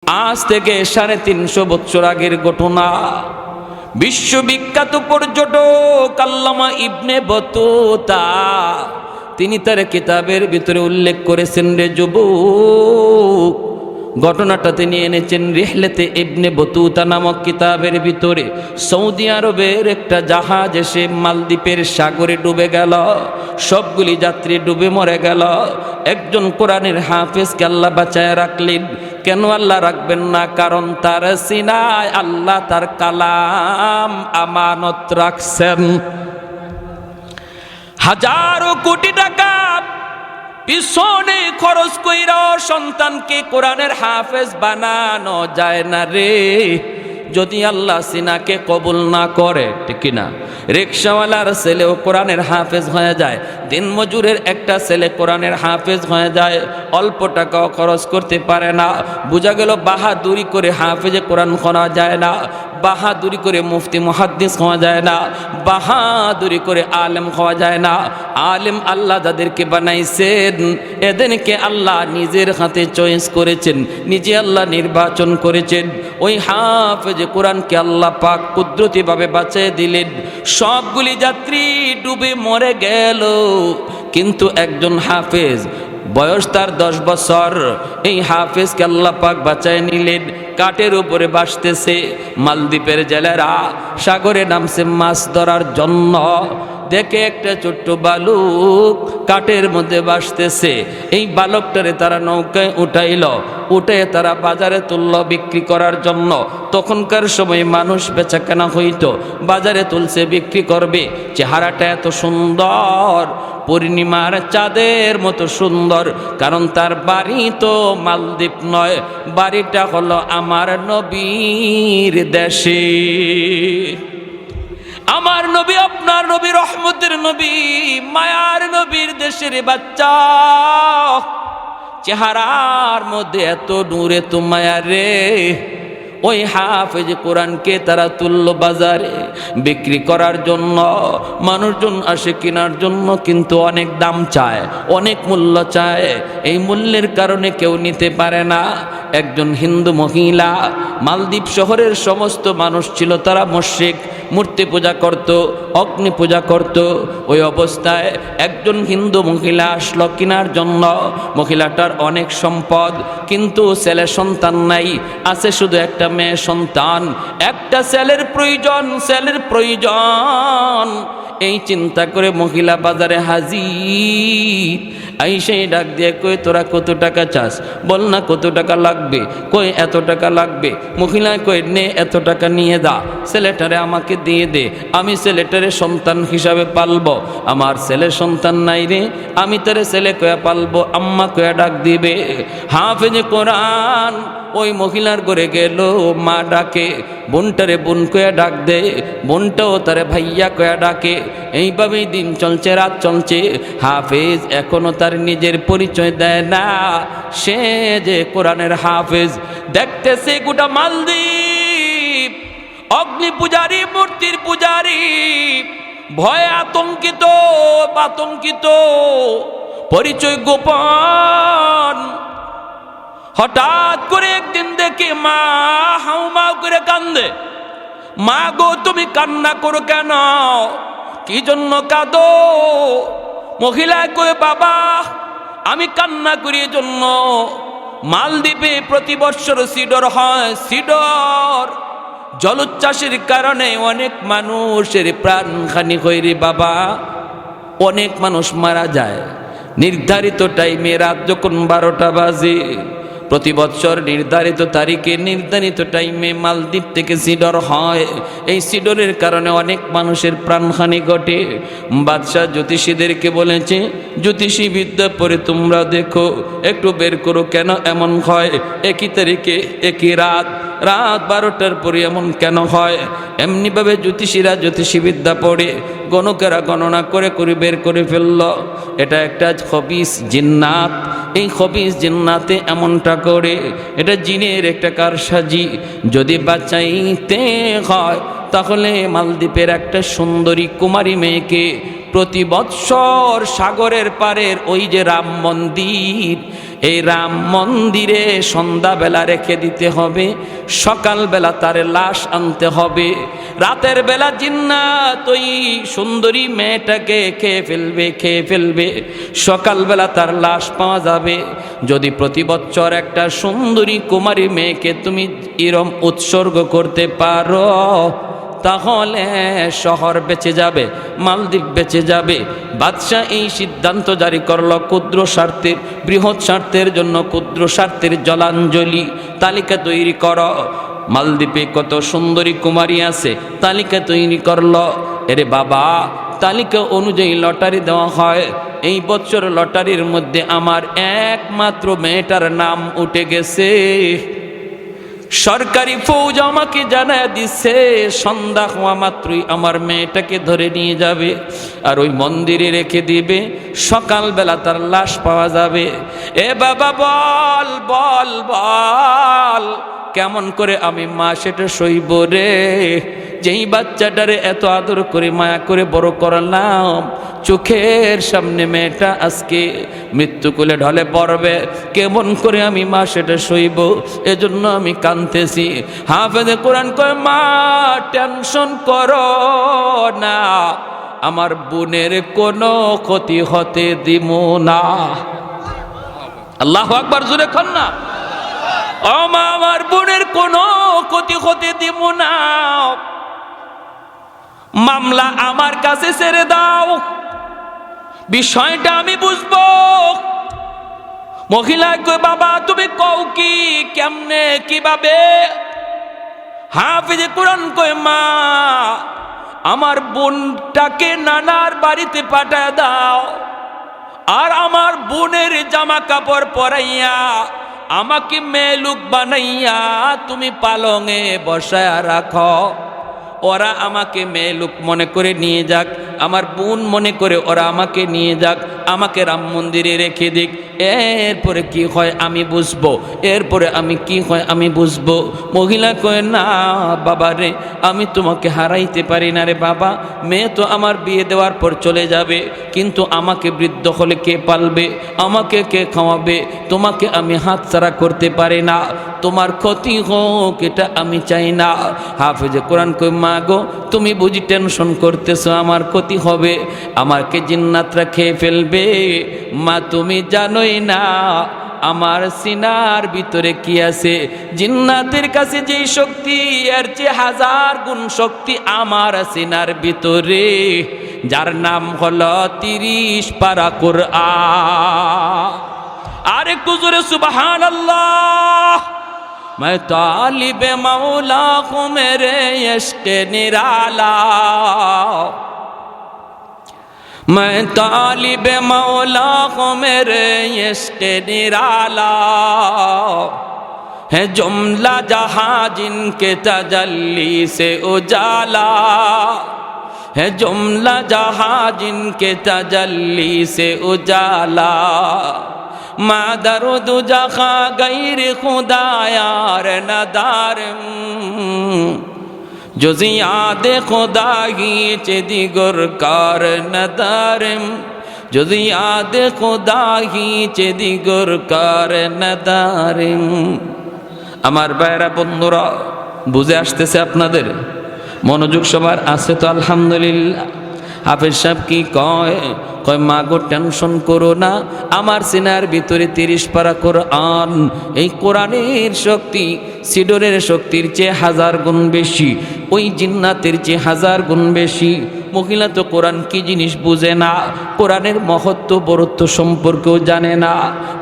আজ থেকে 350 বছর আগের ঘটনা। বিশ্ববিখ্যাত পর্যটক আল্লামা ইবনে বতুতা তিনি তার কিতাবের ভিতরে উল্লেখ করেছেন, রে যুবক, ঘটনাটা তিনি এনেছেন রিহলাতে ইবনে বতুতা নামক কিতাবের ভিতরে। সৌদি আরবের একটা জাহাজ এসে মালদ্বীপের সাগরে ডুবে গেল, সবগুলি যাত্রী ডুবে মরে গেল। একজন কোরআনের হাফেজকে আল্লাহ বাঁচায় রাখলেন। কেন আল্লাহ রাখবেন না? কারণ তার সিনায় আল্লাহ তার কালাম আমানত রাখছেন। হাজারো কোটি টাকা পিছনে খরচ কইরা সন্তানকে কোরআনের হাফেজ বানানো যায় না রে, যদি আল্লাহ সিনাকে কবুল না করে। ঠিক না? রিকশাওয়ালার ছেলেও কোরআনের হাফেজ হয়ে যায়, দিনমজুরের একটা ছেলে কোরআনের হাফেজ হয়ে যায়, অল্প টাকাও খরচ করতে পারে না। বোঝা গেল বাহাদুরি করে হাফেজে কোরআন করা যায় না, বাহাদুরি করে মুফতি মুহাদ্দিস হওয়া যায় না, বাহাদুরি করে আলেম হওয়া যায় না। আলেম আল্লাহ যাদেরকে বানাইছেন এদেরকে আল্লাহ নিজের হাতে চয়েস করেছেন, নিজে আল্লাহ নির্বাচন করেছেন। ওই হাফেজ কোরআনকে আল্লাহ পাক কুদরতিভাবে বাঁচিয়ে দিলেন। সবগুলি যাত্রী ডুবে মরে গেল, কিন্তু একজন হাফেজ, বয়স তার 10 বছর, এই হাফেজকে আল্লাহ পাক বাঁচায় নিলেন। কাঠের উপরে বাসতেছে, মালদ্বীপের জেলেরা সাগরে নামছে মাছ ধরার জন্য। দেখে একটা ছোট্ট বালক কাঠের মধ্যে বাসতেছে, এই বালকটারে তারা নৌকায় উঠাইল, উঠে তারা বাজারে তুলল বিক্রি করার জন্য। তখনকার সময় মানুষ বেচা কেনা হইতো, বাজারে তুলছে বিক্রি করবে। চেহারাটা এত সুন্দর, পূর্ণিমার চাঁদের মতো সুন্দর, কারণ তার বাড়ি তো মালদ্বীপ নয়, বাড়িটা হলো আমার নবীর দেশে। আমার নবী, আপনার নবী, রহমতের নবী, মায়ার নবীর দেশের বাচ্চা। চেহারার মধ্যে এত নূর, এত মায়া রে। ওই হাফেজ কোরআনকে তারা তুলল বাজারে বিক্রি করার জন্য। মানুষজন আসে কেনার জন্য, কিন্তু অনেক দাম চায়, অনেক মূল্য চায়। এই মূল্যের কারণে কেউ নিতে পারে না। একজন হিন্দু মহিলা, মালদ্বীপ শহরের সমস্ত মানুষ ছিল তারা মুশরিক, মূর্তি পূজা করত, অগ্নি পূজা করত। ওই অবস্থায় একজন হিন্দু মহিলা আসলো কেনার জন্য। মহিলাটার অনেক সম্পদ, কিন্তু ছেলে সন্তান নাই, আছে শুধু একটা মেয়ে সন্তান। একটা ছেলের প্রয়োজন, ছেলের প্রয়োজন। এই চিন্তা করে মহিলা বাজারে হাজির। আইসেই ডাক দিয়ে কই, তোরা কত টাকা চাস? বল না কত টাকা লাগবে। কই এত টাকা লাগবে। মহিলা কই, নে এত টাকা নিয়ে দা, ছেলেটারে আমাকে দিয়ে দে, আমি ছেলেটারে সন্তান হিসাবে পালবো। আমার ছেলে সন্তান নাই রে, আমি তারে ছেলে কয়া পালবো। আম্মা কয়া ডাক দিবে। হাফেজ কোরআন ওই মহিলার ঘরে গেল, মা ডাকে, বোনটারে বোন কয়া ডাক দে, বোনটাও তারে ভাইয়া কয়া ডাকে। এইভাবেই দিন চলছে, রাত চলছে। হাফেজ এখনো তার নিজের পরিচয় দেয় না, সে যে কোরআনের হাফেজ। দেখতেছে গোটা মালদ্বীপ অগ্নি পূজারী, মূর্তির পূজারী, ভয়ে আতঙ্কিত, আতঙ্কিত, পরিচয় গোপন। হঠাৎ করে একদিন দেখে মা হাউমাউ করে কান্দে। মা গো, তুমি কান্না করো কেন? কি জন্য কাঁদো? মহিলা কয়ে, বাবা আমি কান্না করি এজন্য, মালদ্বীপে প্রতি বৎসর সিডর হয়। সিডর জলোচ্ছ্বাসের কারণে অনেক মানুষের প্রাণহানি হয় রে বাবা, অনেক মানুষ মারা যায়। নির্ধারিত টাইমে, রাত যখন 12টা বাজে, প্রতি বছর নির্ধারিত তারিখে, নির্ধারিত টাইমে মালদ্বীপ থেকে সিডর হয়। এই সিডরের কারণে অনেক মানুষের প্রাণহানি ঘটে। বাদশাহ জ্যোতিষীদেরকে বলেছে, জ্যোতিষী বিদ্যা পড়ে তোমরা দেখো, একটু বের করো কেন এমন হয়। একই তারিখে, একই রাত, রাত 12টার পরে এমন কেন হয়? এমনিভাবে জ্যোতিষীরা জ্যোতিষী বিদ্যা পড়ে, গণকেরা গণনা করে করে বের করে ফেলল। এটা একটা খবিস জিন্নাত। এই খবিস জিন্নাতে এমনটা করে, এটা জিনের একটা কারসাজি। যদি বাঁচাইতে হয় তাহলে মালদ্বীপের একটা সুন্দরী কুমারী মেয়েকে প্রতি বৎসর সাগরের পারের ওই যে রাম মন্দির, এই রাম মন্দিরে সন্ধ্যাবেলা রেখে দিতে হবে, সকালবেলা তার লাশ আনতে হবে। রাতের বেলা জিন্নাত ওই সুন্দরী মেয়েটাকে খেয়ে ফেলবে, সকালবেলা তার লাশ পাওয়া যাবে। যদি প্রতি বছর একটা সুন্দরী কুমারী মেয়েকে তুমি এরম উৎসর্গ করতে পারো, তাহলে শহর বেঁচে যাবে, মালদ্বীপ বেঁচে যাবে। বাদশাহ এই সিদ্ধান্ত জারি করল, ক্ষুদ্র স্বার্থের বৃহৎ স্বার্থের জন্য ক্ষুদ্র স্বার্থের জলাঞ্জলি তালিকা তৈরি করো। মালদ্বীপে কত সুন্দরী কুমারী আছে, তালিকা তৈরি করল। এরে বাবা, তালিকা অনুযায়ী লটারি দেওয়া হয়। এই বছর লটারির মধ্যে আমার একমাত্র মেয়েটার নাম উঠে গেছে। সরকারি ফৌজ আমাকে জানায় দিচ্ছে, সন্ধ্যা হওয়া মাত্রই আমার মেয়েটাকে ধরে নিয়ে যাবে আর ওই মন্দিরে রেখে দিবে, সকালবেলা তার লাশ পাওয়া যাবে। এ বাবা বল বল বল, কেমন করে আমি মা সেটা সইব রে? যেই বাচ্চাটারে এত আদর করে মায়া করে বড় করলাম, চোখের সামনে মেয়েটা আজকে মৃত্যুকুলে ঢলে পড়বে, কেমন করে আমি মা সেটা সইব? এজন্য আমি কাঁদতেছি। হাফেজে কোরআন কয়, মা টেনশন করো না, আমার বোনের কোনো ক্ষতি হতে দিব না। আল্লাহু আকবার, জোরে কর না। ও মা, আমার বোনের কোনো ক্ষতি হতে দিব না, মামলা আমার কাছে ছেড়ে দাও, বিষয়টা আমি বুঝবো। মহিলা কই, বাবা তুমি কও কি, কেমনে, কিভাবে? হাফেজে কোরআন কই, মা আমার বোনটাকে নানার বাড়িতে পাঠায় দাও, আর আমার বোনের জামা কাপড় পরাইয়া আমাকে মেলুক বানাইয়া তুমি পালঙে বসায়া রাখো। ওরা আমাকে মেলুক মনে করে নিয়ে যাক, আমার বোন মনে করে ওরা আমাকে নিয়ে যাক, আমাকে রাম মন্দিরে রেখে দিক। এরপরে কি হয় আমি বুঝবো, এরপরে আমি কি হয় আমি বুঝবো। মহিলা কয়, না বাবা রে, আমি তোমাকে হারাইতে পারি না রে বাবা। মেয়ে তো আমার বিয়ে দেওয়ার পর চলে যাবে, কিন্তু আমাকে বৃদ্ধ হলে কে পালবে, আমাকে কে খাওয়াবে? তোমাকে আমি হাতছাড়া করতে পারি না, তোমার ক্ষতি হোক এটা আমি চাই না। হাফেজে কোরআন কই, মা গো তুমি বুঝি টেনশন করতেছো আমার ক্ষতি হবে, আমাকে জিন্নাতরা খেয়ে ফেলবে। মা তুমি জানোই না আমার সিনার ভিতরে কি আছে। জিন্নাতের কাছে যেই শক্তি, এর চেয়ে 1000 গুণ শক্তি আমার সিনার ভিতরে, যার নাম হলো 30 পারা কুরআন। আরে কুজুরে সুবহানাল্লাহ। मैं तालिब मौला हूँ मेरे इश्क़ निराला, मैं तालिब मौला हूँ मेरे इश्क़ निराला, है जुमला जहाँ जिनके तजल्ली से उजाला, है जुमला जहाँ जिनके तजल्ली से उजाला, मादरुद जखा गैर खुदा यार नदारम, जो जियाद खुदा ही दिगर कार नदारम, जो जियाद खुदा ही दिगर कार नदारम। আমার ভাইরা বন্ধুরা, বুঝে আসতেছে আপনাদের? মনোযোগ সবার আছে তো? আলহামদুলিল্লাহ। হাফেজ সাহেব কি কয়? কয়, মা গো টেনশন করো না, আমার সিনার ভিতরে 30 পারা কোরআন। এই কোরআনের শক্তি সিডরের শক্তির চেয়ে 1000 গুণ বেশি, ওই জিন্নাতের চেয়ে 1000 গুণ বেশি। মহিলা তো কোরআন কি জিনিস বুঝে না, কোরআনের মহত্ব বরত্ব সম্পর্কেও জানে না।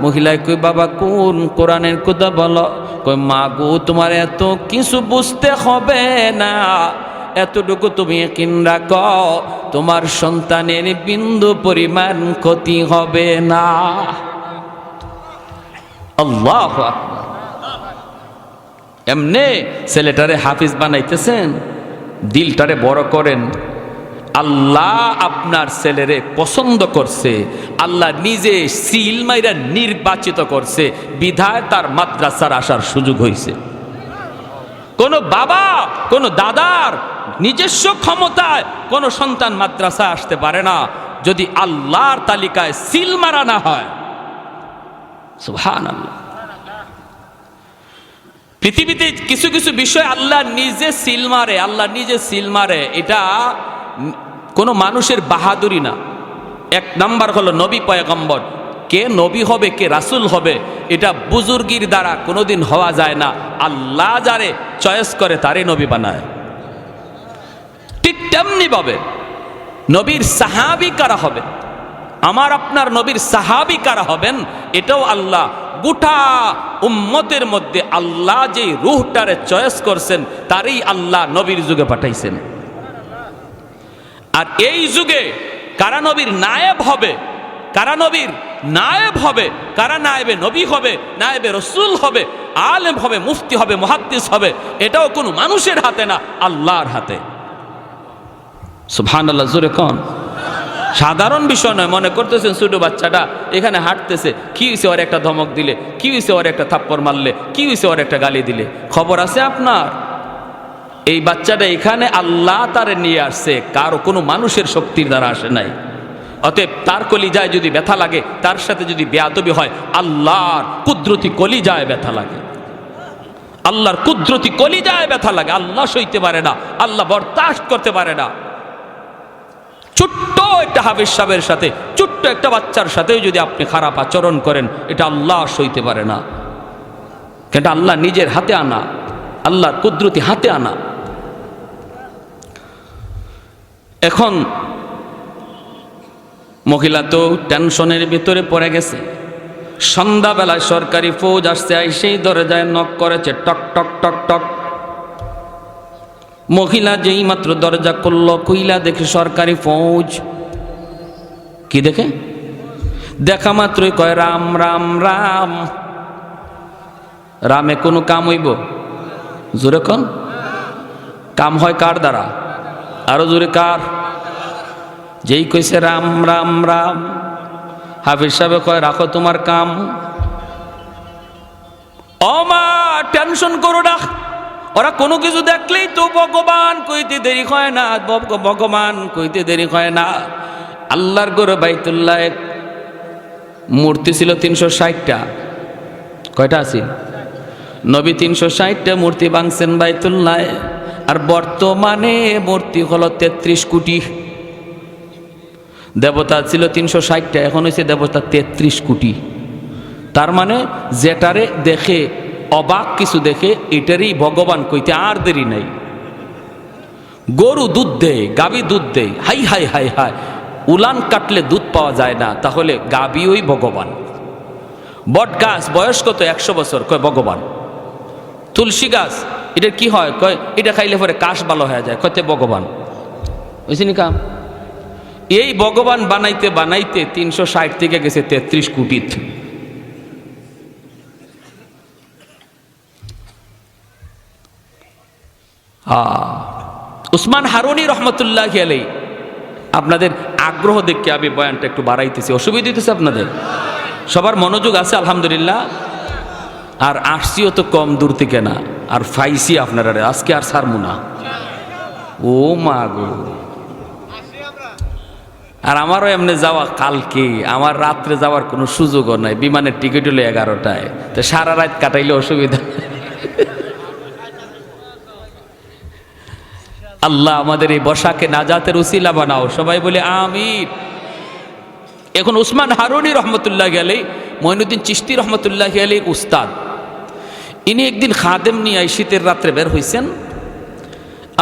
মহিলায় কই, বাবা কোন কোরআনের কথা বলো? কয়, মা গো তোমার এত কিছু বুঝতে হবে না, এতটুকু তুমি ইয়াকিন রাখো, তোমার সন্তানের বিন্দু পরিমাণ ক্ষতি হবে না। আল্লাহু আকবার। এমনে ছেলেটারে হাফিজ বানাইতেছেন, দিলটারে বড় করেন। আল্লাহ আপনার ছেলেরে পছন্দ করছে, আল্লাহ নিজে সিল মাইরা নির্বাচিত করছে, বিধায় তার মাদ্রাসার আসার সুযোগ হয়েছে। কোন বাবা কোন দাদার নিজস্ব ক্ষমতায় কোন সন্তান মাদ্রাসা আসতে পারে না যদি আল্লাহর তালিকায় সিল মারা না হয়। সুবহানাল্লাহ। পৃথিবীতে কিছু কিছু বিষয় আল্লাহ নিজে সিল মারে, আল্লাহ নিজে সিল মারে। এটা কোনো মানুষের বাহাদুরি না। এক নাম্বার হলো নবী পয়গম্বর। কে নবী হবে, কে রাসূল হবে, এটা বুজুর্গির দ্বারা কোনোদিন হওয়া যায় না। আল্লাহ যারে চয়েস করে তারে নবী বানায়। ঠিক তেমনি ভাবে নবীর সাহাবী কারা হবে, আমার আপনার নবীর সাহাবী কারা হবেন, এটাও আল্লাহ গোটা উম্মতের মধ্যে আল্লাহ যে রূহটারে চয়েস করছেন তারই আল্লাহ নবীর যুগে পাঠাইছেন। আর এই যুগে কারা নবীর নায়েব হবে, কারা নবীর নায়েব হবে, কারা নায়েবে নবী হবে, নায়েবে রসুল হবে, আলেম হবে, মুফতি হবে, মুহাদ্দিস হবে, এটাও কোনো মানুষের হাতে না, আল্লাহর হাতে। সুবহানাল্লাহ, জোরে কোন। সাধারণ বিষয় নয়। মনে করতেছেন ছোট বাচ্চাটা এখানে হাঁটতেছে, কি হয়েছে ওর একটা ধমক দিলে, কি হয়েছে ওর একটা থাপ্পড় মারলে, কি হয়েছে ওর একটা গালি দিলে, খবর আছে আপনার? এই বাচ্চাটা এখানে আল্লাহ তারে নিয়ে আসছে, কারো কোনো মানুষের শক্তির দ্বারা আসে নাই। অতএব তার কলিজায় যদি ব্যথা লাগে, তার সাথে যদি বেয়াদবি হয়, আল্লাহর কুদরতি কলিজায় ব্যথা লাগে, আল্লাহর কুদরতি কলিজায় ব্যথা লাগে। আল্লাহ সইতে পারে না, আল্লাহ বরদাস্ত করতে পারে না। ছোট্ট একটা হাফেজ সাহেবের সাথে, ছোট্ট একটা বাচ্চার সাথেও যদি আপনি খারাপ আচরণ করেন, এটা আল্লাহ সইতে পারে না। এটা আল্লাহ নিজের হাতে আনা, আল্লাহর কুদরতি হাতে আনা। এখন মহিলা তো টেনশনের ভিতরে পড়ে গেছে। সন্ধ্যাবেলায় সরকারি ফৌজ আসছে, সেই দরজায় নক করেছে, টক টক টক টক। মহিলা যেই মাত্র দরজা খুলল, খুইলা দেখে সরকারি ফৌজ। কি দেখে? দেখা মাত্রই কয় রাম রাম রাম। রামে কোনো কাম হইব? জোরে কোন। কাম হয় কার দ্বারা? আরো জোরে কার? যেই কইছে রাম রাম রাম, হাফিজ সাহেব কয় রাখো তোমার কাম। ও মা, টেনশন করো না, ওরা কোনো কিছু দেখলেই তো ভগবান কইতে দেরি হয় না, ভগবান কইতে দেরি হয় না। আল্লাহর ঘরে বাইতুল্লাহ মূর্তি ছিল ৩৬০টা। কয়টা আছে? নবী ৩৬০টা মূর্তি ভাঙছেন বাইতুল্লাহ। আর বর্তমানে মূর্তি হলো ৩৩ কোটি। দেবতা ছিল ৩৬০টা, এখন হয়েছে দেবতা ৩৩ কোটি। তার মানে যেটারে দেখে অবাক কিছু দেখে, এটারই ভগবান কইতে আর দেরি নাই। গরু দুধ দেয়, গাভী দুধ দেয়, হাই হাই হাই হাই, উলান কাটলে দুধ পাওয়া যায় না, তাহলে গাভী ওই ভগবান। বট গাছ বয়স কত? ১০০ বছর, কয় ভগবান। তুলসী গাছ, এটার কি হয়? কয় এটা খাইলে পরে কাশ ভালো হয়ে যায়, কয়তে ভগবান। বুঝছিনি কাম? এই ভগবান বানাইতে বানাইতে ৩৬০ থেকে গেছে ৩৩ কোটি। উসমান হারুনি রহমতুল্লাহ আলাইহি, আপনাদের আগ্রহ দেখে আমি বয়ানটা একটু বাড়াইতেছি, অসুবিধা দিতেছে আপনাদের? সবার মনোযোগ আছে আলহামদুলিল্লাহ। আর আসছিও তো কম দূর থেকে না, আর ফাইসি আপনারা আজকে আর ছাড়মু না। ও মা গো, আর আমারও এমনি যাওয়া কালকে, আমার রাত্রে যাওয়ার কোনো সুযোগও নাই, বিমানের টিকিট হলো 11টায়, তো সারা রাত কাটাইলে অসুবিধা। আল্লাহ আমাদের এই বসাকে নাজাতের উসিলা বানাও, সবাই বলে আমিন। এখন উসমান হারুনি রহমতুল্লাহ আলাইহি, মঈনুদ্দিন চিশতি রহমতুল্লাহ আলাইহির উস্তাদ, ইনি একদিন খাদেম নিয়ে শীতের রাত্রে বের হয়েছেন,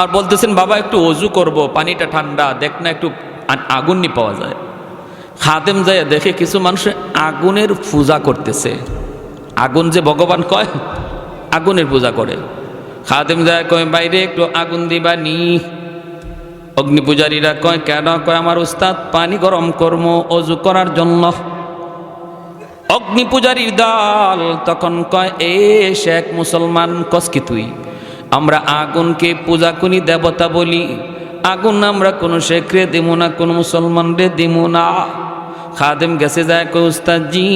আর বলতেছেন বাবা একটু অজু করব, পানিটা ঠান্ডা, দেখ না একটু আগুন নি পাওয়া যায়। খাদেম যায় দেখে কিছু মানুষ আগুনের পূজা করতেছে। আগুন যে ভগবান কয়, আগুনের পূজা করে। খাদেম যায় কয় বাইরে একটু আগুন দিবা নি। অগ্নি পূজারীরা কয় কেন? কয় আমার উস্তাদ পানি গরম কর্ম অজু করার জন্য। অগ্নি পূজারীর দল তখন কয় এ শেখ মুসলমান, কস কি তুই? আমরা আগুনকে পূজা করি, দেবতা বলি। আগুন আমরা কোনো শেখরে দিব না, কোনো মুসলমান রে দিব না। খাদেম গেছে যায় কই উস্তাদজি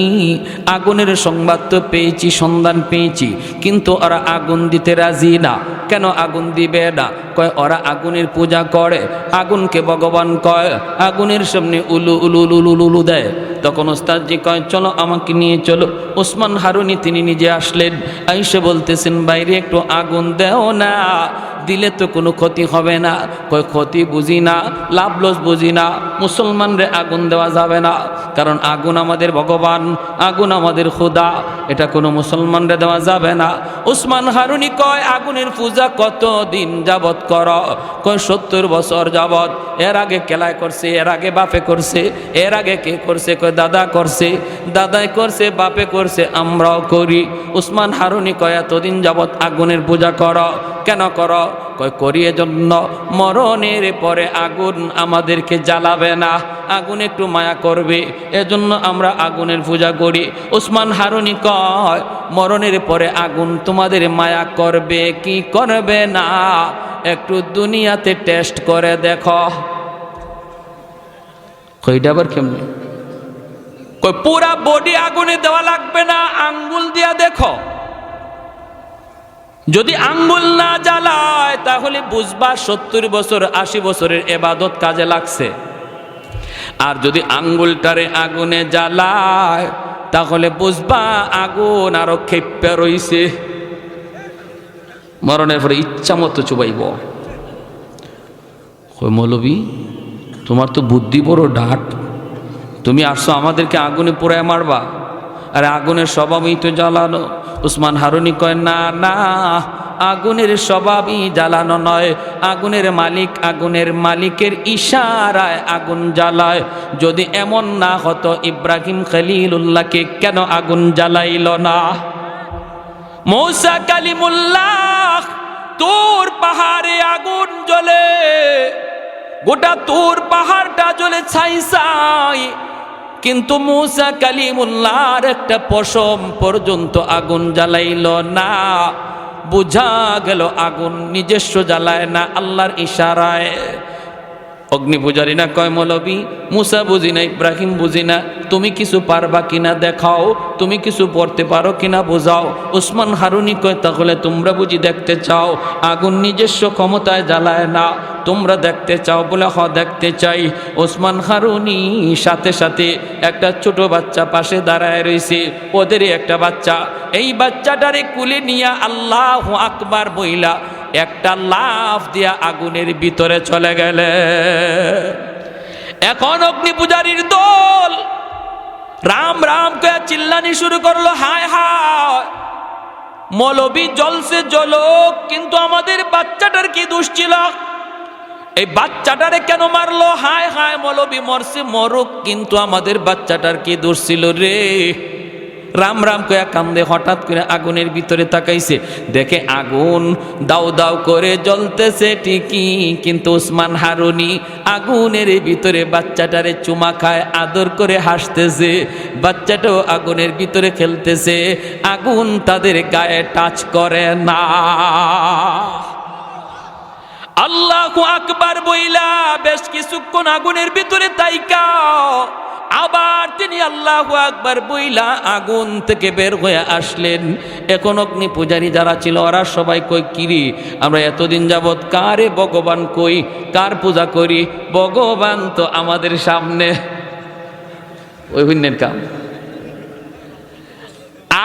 আগুনের সংবাদ তো পেয়েছি, সন্ধান পেয়েছি, কিন্তু ওরা আগুন দিতে রাজি না। কেন আগুন দিবে না? কয় ওরা আগুনের পূজা করে, আগুনকে ভগবান কয়, আগুনের সামনে উলু উলু উলু উলু উলু দেয়। তখন ওস্তাদজি কয় চলো আমাকে নিয়ে চলো। ওসমান হারুনি তিনি নিজে আসলেন, আইসে বলতেছেন বাইরে একটু আগুন দেও না, দিলে তো কোনো ক্ষতি হবে না। কয় ক্ষতি বুঝি না, লাভ লস বুঝি না, মুসলমানরে আগুন দেওয়া যাবে না, কারণ আগুন আমাদের ভগবান, আগুন আমাদের খোদা, এটা কোনো মুসলমানরে দেওয়া যাবে না। ওসমান হারুনি কয় আগুনের পূজা কত দিন যাবত কর? কয় 70 বছর যাবত। এর আগে কেলায় করছে, এর আগে বাপে করছে, এর আগে কে করছে? কয় দাদা করছে, দাদাই করছে, বাপে করছে, আমরাও করি। ওসমান হারুনি কয় এতদিন যাবত আগুনের পূজা কর, কেন কর? কয় করি এজন্য মরণের পরে আগুন আমাদেরকে জ্বালাবে না, আগুন একটু মায়া করবে, এজন্য আমরা আগুনের পূজা করি। ওসমান হারুনি কয় মরণের পরে আগুন তোমাদের মায়া করবে কি করবে না একটু দুনিয়াতে টেস্ট করে দেখো। কইটা আবার কেমনি? কই পুরা বডি আগুনে দেওয়া লাগবে না, আঙ্গুল দিয়া দেখো। যদি আঙ্গুল না জ্বালায় তাহলে বুঝবা 70 বছর 80 বছরের ইবাদত কাজে লাগছে। আর যদি আঙ্গুলটারে আগুনে জ্বালায় তাহলে বুঝবা আগুন আরো ক্ষেপে রইছে, মরণের পরে ইচ্ছা মতো চুবাইব। কই মৌলবী তোমার তো বুদ্ধি বড় ডাট, তুমি আসছো আমাদেরকে আগুনে পোড়ায় মারবা? আরে আগুনের স্বভাবই তো জ্বালানো। ওসমান হারুনি কয় না না, আগুনের স্বভাবই জ্বালানো নয়, আগুনের মালিক, আগুনের মালিকের ইশারায় আগুন জ্বালায়। যদি এমন না হতো ইব্রাহিম খলিলুল্লাহকে কেন আগুন জ্বালাইল না? মূসা কালিমুল্লাহ তুর পাহাড়ে আগুন জ্বলে, গোটা তুর পাহাড়টা জ্বলে ছাই ছাই, কিন্তু মূসা কালিমুল্লাহর একটা পশম পর্যন্ত আগুন জ্বালাইল না। বুঝা গেল আগুন নিজস্ব জ্বালায় না, আল্লাহর ইশারায়। অগ্নি পূজারী না কয় মৌলবী মূসা বুঝি না, ইব্রাহিম বুঝি না, তুমি কিছু পারবা কিনা দেখাও, তুমি কিছু পড়তে পারো কিনা বোঝাও। ওসমান হারুনি কয় তাহলে তোমরা বুঝি দেখতে চাও আগুন নিজস্ব ক্ষমতায় জ্বালায় না, তোমরা দেখতে চাও? বলে হ দেখতে চাই। ওসমান হারুনি সাথে সাথে একটা ছোট বাচ্চা পাশে দাঁড়ায় রয়েছে, ওদেরই একটা বাচ্চা, এই বাচ্চাটারে কুলে নিয়ে আল্লাহু আকবার বইলা একটা লাফ দিয়া আগুনের ভিতরে চলে গেলে। এখন অগ্নি পূজারীর দল রাম রাম কে চিল্লানি শুরু করলো, হায় হায় মৌলবী জ্বলছে জ্বলক, কিন্তু আমাদের বাচ্চাটার কি দোষ ছিল? এই বাচ্চাটারে কেন মারলো? হায় হায় মৌলবী মরছে মরুক, কিন্তু আমাদের বাচ্চাটার কি দোষ ছিল রে? রাম রাম কয়া কান্দে। হঠাৎ করে আগুনের ভিতরে তাকাইছে, দেখে আগুন দাউ দাউ করে জ্বলতেছে ঠিকই, কিন্তু ওসমান হারুনি আগুনের ভিতরে বাচ্চাটারে চুমা খায়, আদর করে হাসতেছে, বাচ্চাটাও আগুনের ভিতরে খেলতেছে, আগুন তাদের গায়ে টাচ করে না। আল্লাহু আকবার বইলা বেশ কিছুক্ষণ আগুনের ভিতরে তাইকা আবার তিনি আল্লাহু আকবার বইলা আগুন থেকে বের হয়ে আসলেন। এখন অগ্নি পূজারী যারা ছিল ওরা সবাই কই কিরি আমরা এতদিন যাবৎ কারে ভগবান কই, কার পূজা করি? ভগবান তো আমাদের সামনে। ওই ভিন্নের কাম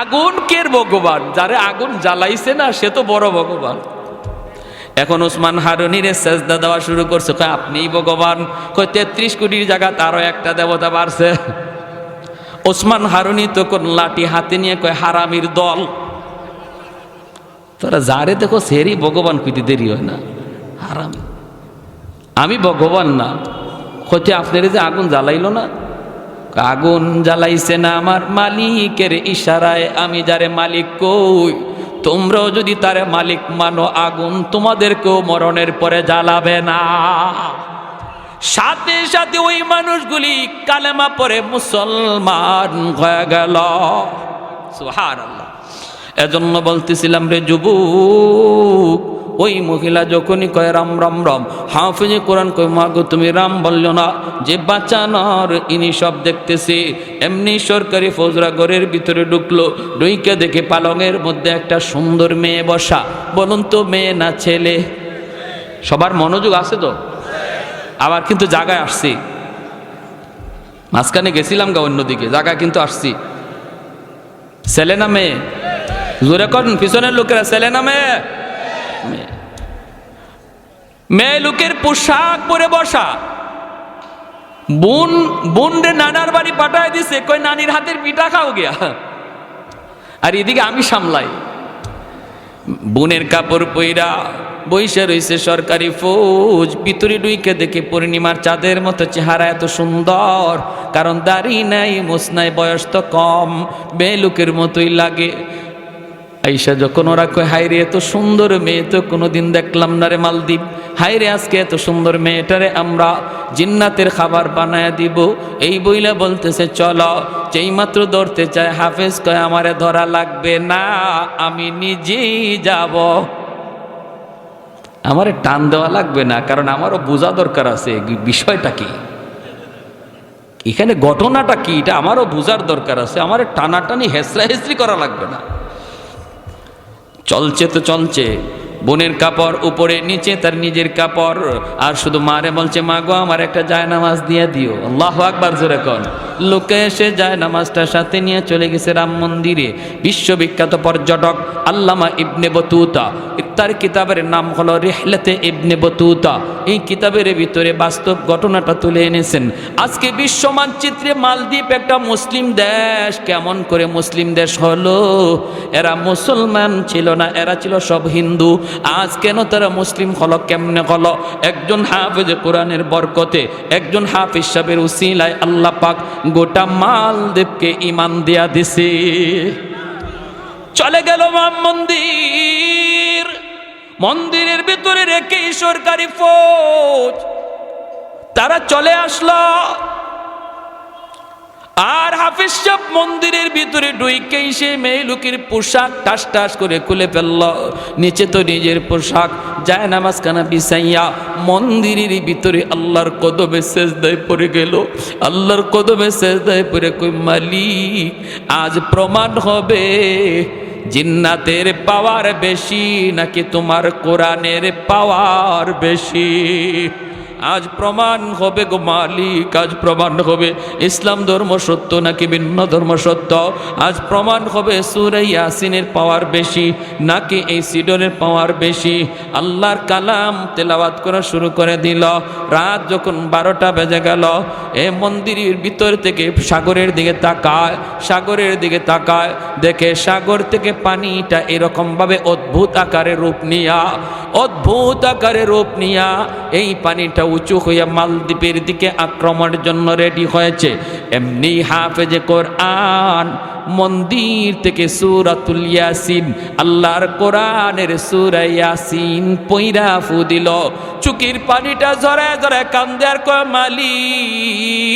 আগুন কের ভগবান? যারে আগুন জ্বালাইছে না সে তো বড় ভগবান। এখন ওসমান হারুনির সেজদা দেওয়া শুরু করছে, কয় আপনিই ভগবান। কয় 33 কোটির জায়গা তারও একটা দেবতা বাড়ছে। ওসমান হারুনি তখন লাঠি হাতে নিয়ে কয় হারামির দল, তোরা যারে দেখো সেরই ভগবান কইতে দেরি হয় না, হারামি। আমি ভগবান না। কইতে আপনার যে আগুন জ্বালাইল না? আগুন জ্বালাইছে না আমার মালিকের ইশারায়, আমি যারে মালিক কই তোমরাও যদি তারে মালিক মানো আগুন তোমাদেরকেও মরণের পরে জ্বালাবে না। সাথে সাথে ওই মানুষগুলি কালেমা পড়ে মুসলমান হয়ে গেল। সুবহানাল্লাহ। এজন্য বলতেছিলাম রে যুবক, ওই মহিলা যখনই কয় রাম রাম রাম, হাফেজে কোরআন কয় মা গো তুমি রাম বললো না, যে বাঁচানোর ইনি সব দেখতেছে। এমনি সরকারি ফৌজরা ঘরের ভিতরে ঢুকলো, ঢুইকে দেখে পালঙের মধ্যে একটা সুন্দর মেয়ে বসা। বলুন তো মেয়ে না ছেলে? সবার মনোযোগ আছে তো? আবার কিন্তু জায়গায় আসছি, মাঝখানে গেছিলাম গা অন্যদিকে, জায়গায় কিন্তু আসছি। ছেলে না মেয়ে? জোরে করেন পিছনের লোকেরা, ছেলে না মেয়ে? মেয়ে লোকের পোশাক পরে বসা। বোন রে নানার বাড়ি পাঠায় দিছে, কই নানির হাতের পিঠা খাও গিয়া। আর এদিকে আমি সামলাই। বোনের কাপড় পইরা বইসে রইছে সরকারি ফৌজ। ভিতরে ডুইকে দেখে পূর্ণিমার চাঁদের মতো চেহারা, এত সুন্দর, কারণ দাড়ি নাই, মোছ নাই, বয়স তো কম, মেয়ে লোকের মতোই লাগে। আইসা যখন ওরা কয় হাইরে এত সুন্দর মেয়ে তো কোনোদিন দেখলাম না রে মালদ্বীপ, হাইরে আজকে এত সুন্দর মেয়েটারে আমরা জিন্নাতের খাবার বানায় দিব, এই বইলা বলতেছে চলো। যেই মাত্র ধরতে চায় হাফেজ কয় আমারে ধরা লাগবে না, আমি নিজেই যাব, আমারে টান দেওয়া লাগবে না, কারণ আমারও বোঝা দরকার আছে বিষয়টা কি, এখানে ঘটনাটা কি, এটা আমারও বোঝার দরকার আছে, আমারে টানাটানি হেসরা হেসরি করা লাগবে না। চলছে তো চলছে, বোনের কাপড় উপরে নিচে তার নিজের কাপড়, আর শুধু মারে বলছে মা গো আমার একটা জায়নামাজ দিয়ে দিও। আল্লাহু আকবার জোরে কোন। লোকে এসে জায়নামাজটার সাথে নিয়ে চলে গেছে রাম মন্দিরে। বিশ্ববিখ্যাত পর্যটক আল্লামা ইবনে বতুতা, তার কিতাবের নাম হলো রিহলাতে ইবনে বতুতা। এই কিতাবের ভিতরে বাস্তব ঘটনাটা তুলে এনেছেন। আজকে বিশ্ব মানচিত্রে মালদ্বীপ একটা মুসলিম দেশ। কেমন করে মুসলিম দেশ হলো? এরা মুসলমান ছিল না, এরা ছিল সব হিন্দু। আজ কেন তারা মুসলিম হলো, কেমনে হলো? একজন হাফেজ কোরআনের বরকতে, একজন হাফেজ সাহেবের উসিলায় আল্লাহ পাক গোটা মালদ্বীপকে ঈমান দেয়া দিছে। চলে গেল মন্দির, মন্দিরের ভিতরে রেখে সরকারি ফৌজ তারা চলে আসলো। আর হাফেজ সাহেব মন্দিরের ভিতরে ঢুইকেই সে মেয়ে লোকের পোশাক টাস টাস করে খুলে ফেলল। নিচে তো নিজের পোশাক, যায় নামাজখানা বিছাইয়া মন্দিরের ভিতরে আল্লাহর কদমে সেজদায় পড়ে গেল। আল্লাহর কদমে সেজদায় পড়ে কই মালিক আজ প্রমাণ হবে জিন্নাতের পাওয়ার বেশি নাকি তোমার কোরআনের পাওয়ার বেশি। আজ প্রমাণ হবে গো মালিক, আজ প্রমাণ হবে ইসলাম ধর্ম সত্য নাকি ভিন্ন ধর্ম সত্য। আজ প্রমাণ হবে সূরা ইয়াসিনের পাওয়ার বেশি নাকি এই সিডরের পাওয়ার বেশি। আল্লাহর কালাম তেলাওয়াত করা শুরু করে দিল। রাত যখন 12টা বেজে গেল, এ মন্দিরের ভিতর থেকে সাগরের দিকে তাকায়, সাগরের দিকে তাকায়, দেখে সাগর থেকে পানিটা এরকমভাবে অদ্ভুত আকারে রূপ নিয়া, অদ্ভুত আকারে রূপ নিয়া এই পানিটা উঁচু হইয়া মালদ্বীপের দিকে আক্রমণের জন্য রেডি হয়েছে। এমনি হাফেজে কোরআন মন্দির থেকে সূরাতুল ইয়াসিন, আল্লাহর কোরআনের সূরা ইয়াসিন পইরা ফু দিল। চুকির পানিটা ঝরে ঝরে কান্দে আর কয় মালিক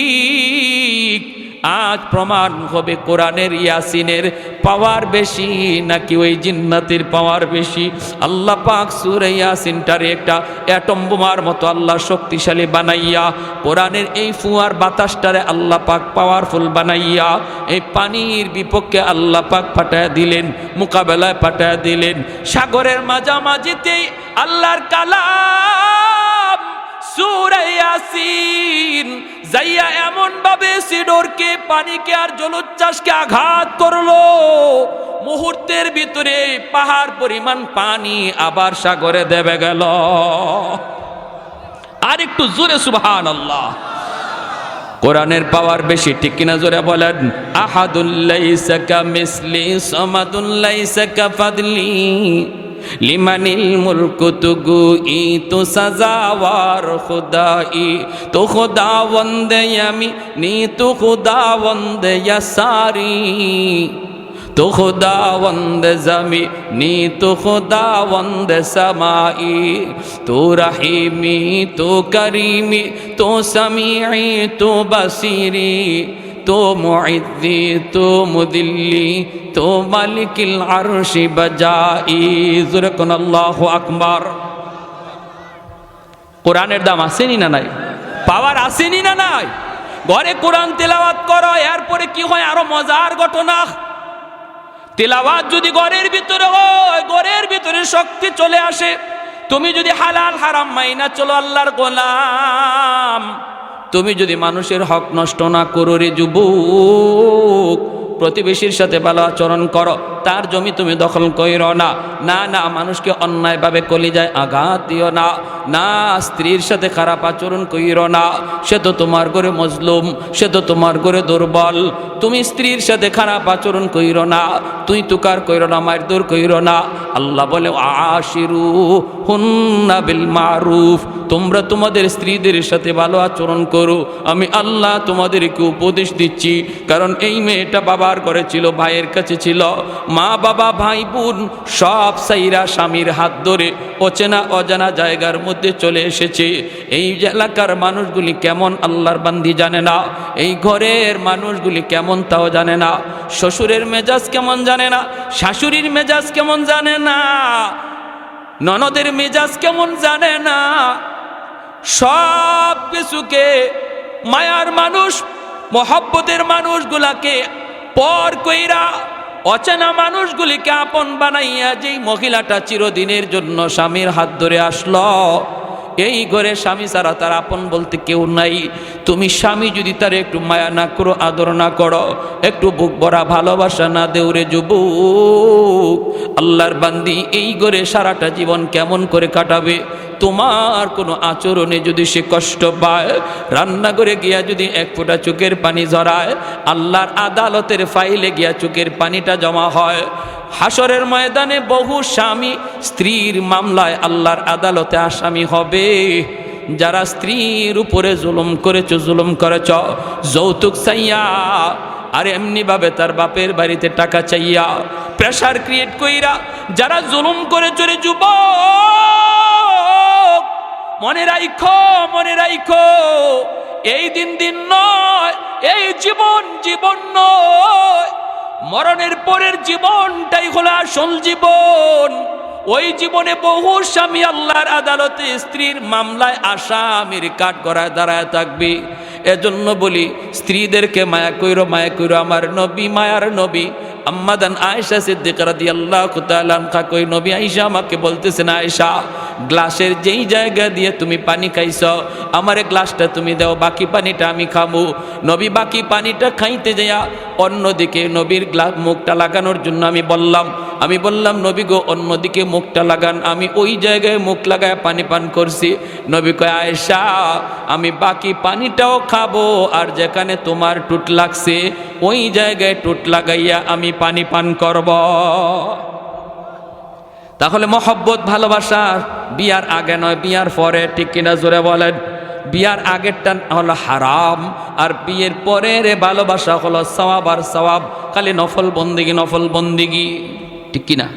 আজ প্রমাণ হবে কোরআনের ইয়াসিনের পাওয়ার বেশি নাকি ওই জিন্নাতের পাওয়ার বেশি। আল্লাহ পাক সূরা ইয়াসিনটারে একটা অ্যাটম বোমার মতো আল্লাহ শক্তিশালী বানাইয়া, কোরআনের এই ফুয়ার বাতাসটারে আল্লাহ পাক পাওয়ারফুল বানাইয়া এই পানির বিপক্ষে আল্লাহ পাক পাঠায় দিলেন, মোকাবেলায় পাঠায় দিলেন। সাগরের মাঝামাঝিতেই আল্লাহর কালাম সূরা ইয়াসিন যাইয়া এমন ভাবে সিডরকে, পানিকে আর জলোচ্ছ্বাসকে আঘাত করলো, মুহূর্তের ভিতরে পাহাড় পরিমাণ পানি আবার সাগরে দেবে গেল। আর একটু জোরে সুবহানাল্লাহ। কোরআনের পাওয়ার বেশি, ঠিক কিনা জোরে বলেন। আহাদুল লাইসা কামিসলি সামাদুল লাইসা কাফাদলি লিমানিল মুলকু তুগুই তো সাজাওয়ার খুদাই তো খুদাবন্দে আমি নি তো খুদাবন্দে ইয়াসারি তো খুদাবন্দে জামি নি তো খুদাবন্দে সামাই তো রাহিমি তো করিমি তো সামিই তো বাসিরি তো মুইজ্জি তো মুদিল্লি তো মালিকিল আরশি বাজাই। জোরে কোন আল্লাহু আকবার। কোরআনের দাম আসেনি না নাই? পাওয়ার আসেনি না নাই? ঘরে কোরআন তেলাওয়াত করো, এরপরে কি হয় আরো মজার ঘটনা। তেলাওয়াত যদি ঘরের ভিতরে হয়, ঘরের ভিতরে শক্তি চলে আসে। তুমি যদি হালাল হারাম মাইনা চলো আল্লাহর গোলাম, তুমি যদি মানুষের হক নষ্ট না করো রে যুবক, প্রতিবেশীর সাথে ভালো আচরণ করো, তার জমি তুমি দখল করো না, না না মানুষকে অন্যায়ভাবে কলিজায় আঘাত দিও না, না স্ত্রীর সাথে খারাপ আচরণ কইরো না, সে তো তোমার ঘরে মজলুম, সে তো তোমার ঘরে দুর্বল। তুমি স্ত্রীর সাথে খারাপ আচরণ কইরো না, তুই তুকার কইরো না, মারধর কইরো না। আল্লাহ বলে আশিরু হুন্না বিল মারুফ, তোমরা তোমাদের স্ত্রীদের সাথে ভালো আচরণ করো। আমি আল্লাহ তোমাদেরকে উপদেশ দিচ্ছি, কারণ এই মেয়েটা বাবার ঘরে ছিল, ভাইয়ের কাছে ছিল, মা বাবা ভাই বোন সব সাইরা স্বামীর হাত ধরে অচেনা অজানা জায়গার মধ্যে চলে এসেছে। এই এলাকার মানুষগুলি কেমন আল্লাহর বান্দি জানে না, এই ঘরের মানুষগুলি কেমন তাও জানে না, শ্বশুরের মেজাজ কেমন জানে না, শাশুড়ির মেজাজ কেমন জানে না, ননদের মেজাজ কেমন জানে না। সব কিছুকে মায়ার মানুষ, মহব্বতের মানুষগুলাকে পর কইরা অচেনা মানুষগুলিকে আপন বানাইয়া যেই মহিলাটা চিরদিনের জন্য স্বামীর হাত ধরে আসলো, এই ঘরে স্বামী ছাড়া তার আপন বলতে কেউ নাই। তুমি স্বামী যদি তার একটু মায়া না করো, আদর না করো, একটু বুক ভরা ভালোবাসা না দেউরে যুবক, আল্লাহর বান্দি এই ঘরে সারাটা জীবন কেমন করে কাটাবে? তোমার কোনো আচরণে যদি সে কষ্ট পায়, রান্নাঘরে গিয়া যদি এক ফোঁটা চোখের পানি ঝরায়, আল্লাহর আদালতের ফাইলে গিয়া চোখের পানিটা জমা হয়। হাসরের ময়দানে বহু স্বামী স্ত্রীর মামলায় আল্লাহর আদালতে আসামি হবে। যারা স্ত্রীর উপরে জুলুম করেছ, জুলুম করেছ যৌতুক চাইয়া, আর এমনিভাবে তার বাপের বাড়িতে টাকা চাইয়া, প্রেশার ক্রিয়েট কইরা যারা জুলুম করে চলে যুবক, মনে রাখো, মনে রাখো, এই দিন দিন নয়, এই জীবন জীবন নয়, মরণের পরের জীবনটাই হলো আসল জীবন। ওই জীবনে বহু স্বামী আল্লাহর আদালতে স্ত্রীর মামলায় আসামির কাঠগড়ায় দাঁড়ায় থাকবে। এজন্য বলি স্ত্রীদেরকে মায়া কইরো, মায়া কইরো। আমার নবী মায়ার নবী আম্মাদান আয়েশা সিদ্দিকা রাদিয়াল্লাহু তাআলা আনহা কই, নবী আয়েশা আমাকে বলতেছেন, আয়েশা গ্লাসের যেই জায়গা দিয়ে তুমি পানি খাইছ, আমারে গ্লাসটা তুমি দাও, বাকি পানিটা আমি খাবো। নবী বাকি পানিটা খাইতে যাইয়া অন্যদিকে নবীর মুখটা লাগানোর জন্য আমি বললাম নবী গো অন্যদিকে মুখটা লাগান। আমি ওই জায়গায় মুখ লাগায় পানি পান করছি। নবী কয়, আয়েশা আমি বাকি পানিটাও খাবো, আর যেখানে তোমার টুট লাগছে ওই জায়গায় টুট লাগাইয়া আমি পানি পান করব। তাহলে মহব্বত ভালোবাসা বিয়ার আগে নয়, বিয়ার পরে, ঠিক কিনা জোরে বলেন? বিয়ার আগেরটা হলো হারাম, আর বিয়ের পরের ভালোবাসা হলো সওয়াব আর সওয়াব, খালি নফল বন্দিগি, নফল বন্দিগি, ঠিক কিনা?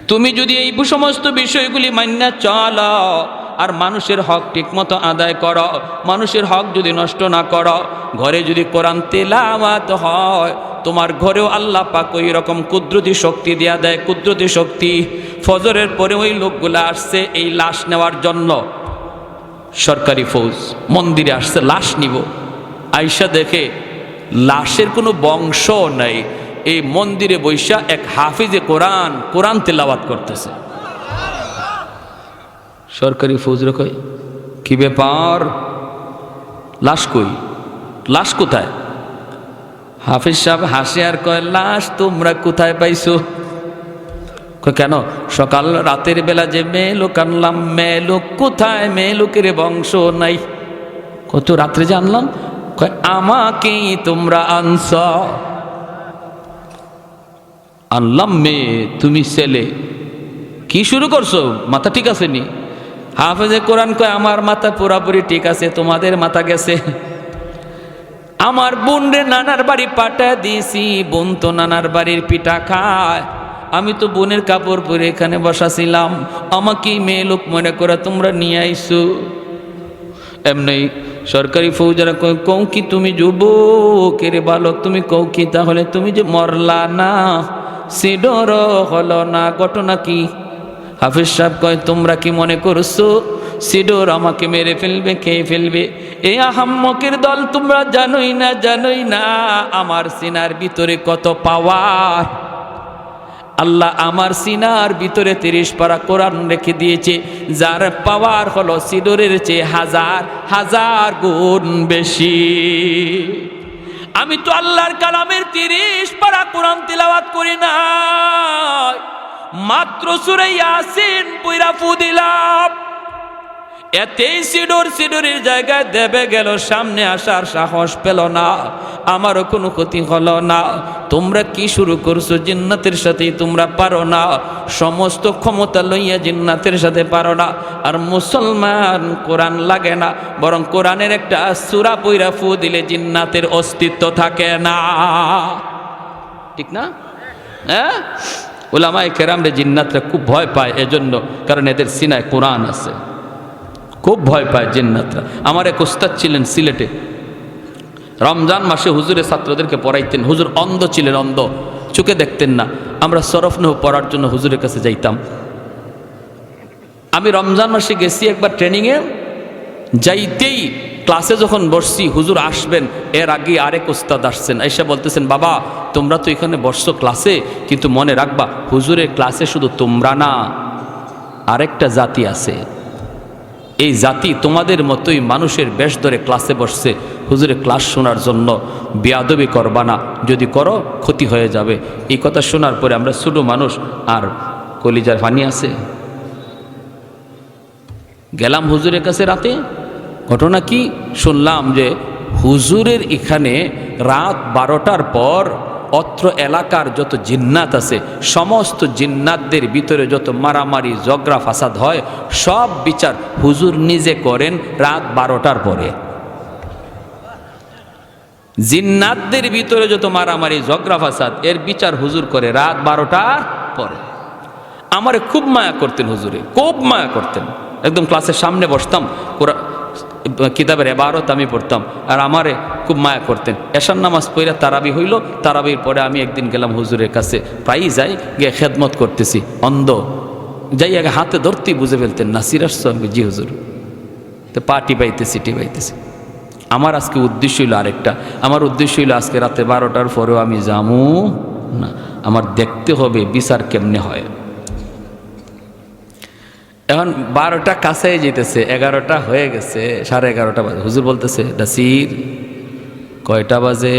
তুমি যদি এই সমস্ত বিষয়গুলি মান্না চলো, আর মানুষের হক ঠিক মতো আদায় করো, মানুষের হক যদি নষ্ট না করো, ঘরে যদি কোরআন তেলাওয়াত হয়, তোমার ঘরেও আল্লাহ পাক ওই রকম কুদরতি শক্তি দেয়া দেয়, কুদরতি শক্তি। ফজরের পরে ওই লোকগুলা আসছে এই লাশ নেওয়ার জন্য, সরকারি ফৌজ মন্দিরে আসছে লাশ নিব, আইসা দেখে লাশের কোনো বংশ নাই, এই মন্দিরে বৈশা এক হাফিজে কোরআন কোরআন তেলাওয়াত করতেছে। সরকারি ফৌজরা কয়, কি ব্যাপার, লাশ কই, লাশ কোথায়? হাফিজ সাহেব হাসে আর কয়, লাশ তোমরা কোথায় পাইছো? কেন? সকাল রাতের বেলা যে মেয়ে লোক আনলাম, মেয়ে লোক কোথায়? মেয়ে লোকের বংশ নাই। কত রাত্রে যে আনলাম? কয় আমাকেই তোমরা আনছ। আনলাম মেয়ে, তুমি ছেলে, কি শুরু করছো? মাথা ঠিক আছে নি? হাফেজে কোরআন কয়, আমার মাথা পুরাপুরি ঠিক আছে, তোমাদের মাথা গেছে। আমার বোন রে নানার বাড়ি পাঠায় দিয়েছি, বোন তো নানার বাড়ির পিঠা খায়, আমি তো বোনের কাপড় পরে এখানে বসাছিলাম, আমাকেই মেয়ে লোক মনে করে তোমরা নিয়ে আইসো। এমনি সরকারি ফৌজারা কয়, কৌ কি তুমি যুবক রে বালক, তুমি কৌ কি তাহলে তুমি যে মরলা না, সিডর হলো না, ঘটনা কি? হাফিজ সাহেব কয়, তোমরা কি মনে করছো সিডর আমাকে মেরে ফেলবে, খেয়ে ফেলবে? এই আহাম্মকের দল, তোমরা জানোই না আমার সিনার ভিতরে কত পাওয়ার। আল্লাহ আমার সিনার ভিতরে 30 পারা কোরআন রেখে দিয়েছে, যার পাওয়ার হলো সিডরের চেয়ে হাজার হাজার গুণ বেশি। আমি তো আল্লাহর কালামের 30 পারা কোরআন তিলাওয়াত করি না, মাত্র সূরা ইয়াসিন পড়া ফু দিলাম, এতেই সিডরের জায়গায় দেবে গেল, সামনে আসার সাহস পেল না, আমারও কোনো ক্ষতি হলো না। তোমরা কি শুরু করছো? জিন্নাতের সাথেই তোমরা পারো না, সমস্ত ক্ষমতা লইয়া জিন্নাতের সাথে পারো না। আর মুসলমান কোরআন লাগে না, বরং কোরআনের একটা সূরা পইরা ফু দিলে জিন্নাতের অস্তিত্ব থাকে না, ঠিক না? হ্যাঁ, উলামায়ে কেরামরে জিন্নাতরা খুব ভয় পায় এজন্য, কারণ এদের সিনায় কোরআন আছে, খুব ভয় পায় জিন্নাতরা। আমার এক ওস্তাদ ছিলেন সিলেটে, রমজান মাসে হুজুরের ছাত্রদেরকে পড়াইতেন। হুজুর অন্ধ ছিলেন, অন্ধ, চোখে দেখতেন না। আমরা সরফ নহ পড়ার জন্য হুজুরের কাছে যাইতাম। আমি রমজান মাসে গেছি একবার ট্রেনিংয়ে, যাইতেই ক্লাসে যখন বসছি, হুজুর আসবেন এর আগে আরেক ওস্তাদ আসছেন, এসে বলতেছেন, বাবা তোমরা তো এখানে বসছো ক্লাসে, কিন্তু মনে রাখবা হুজুরের ক্লাসে শুধু তোমরা না, আরেকটা জাতি আছে, এই জাতি তোমাদের মতোই মানুষের বেশ ধরে ক্লাসে বসছে হুজুরের ক্লাস শোনার জন্য, বেয়াদবি করবা না, যদি করো ক্ষতি হয়ে যাবে। এই কথা শোনার পরে আমরা ছোট মানুষ, আর কলিজার পানি আছে। গেলাম হুজুরের কাছে রাতে, ঘটনা কি শুনলাম যে হুজুরের এখানে রাত 12টার পর অত্র এলাকার যত জিন্নাত আছে, সমস্ত জিন্নাতদের ভিতরে যত মারামারি ঝগড়া ফাসাদ হয়, সব বিচার হুজুর নিজে করেন রাত 12টার পরে। জিন্নাতদের ভিতরে যত মারামারি ঝগড়া ফাসাদ, এর বিচার হুজুর করে রাত 12টার পরে। আমারে খুব মায়া করতেন হুজুরে, খুব মায়া করতেন। একদম ক্লাসের সামনে বসতাম, কিতাবের এবারত আমি পড়তাম, আর আমারে খুব মায়া করতেন। এশার নামাজ পড়া তারাবি হইল, তারাবির পরে আমি একদিন গেলাম হুজুরের কাছে, প্রায়ই যাই, গিয়ে খেদমত করতেছি, অন্ধ, যাই আগে হাতে ধরতেই বুঝে ফেলতেন, নাসির আসছো? আমি জি হুজুর। তো পা টিপাইতেছি। আমার আজকে উদ্দেশ্য হইল আরেকটা, আমার উদ্দেশ্য হইল আজকে রাতে 12টার পরেও আমি যামু না, আমার দেখতে হবে বিচার কেমনে হয়। এখন 12টা কাছে যেতেছে, 11টা হয়ে গেছে, 11:30 বাজে। হুজুর বলতেছে, নাসির কয়টা বাজে?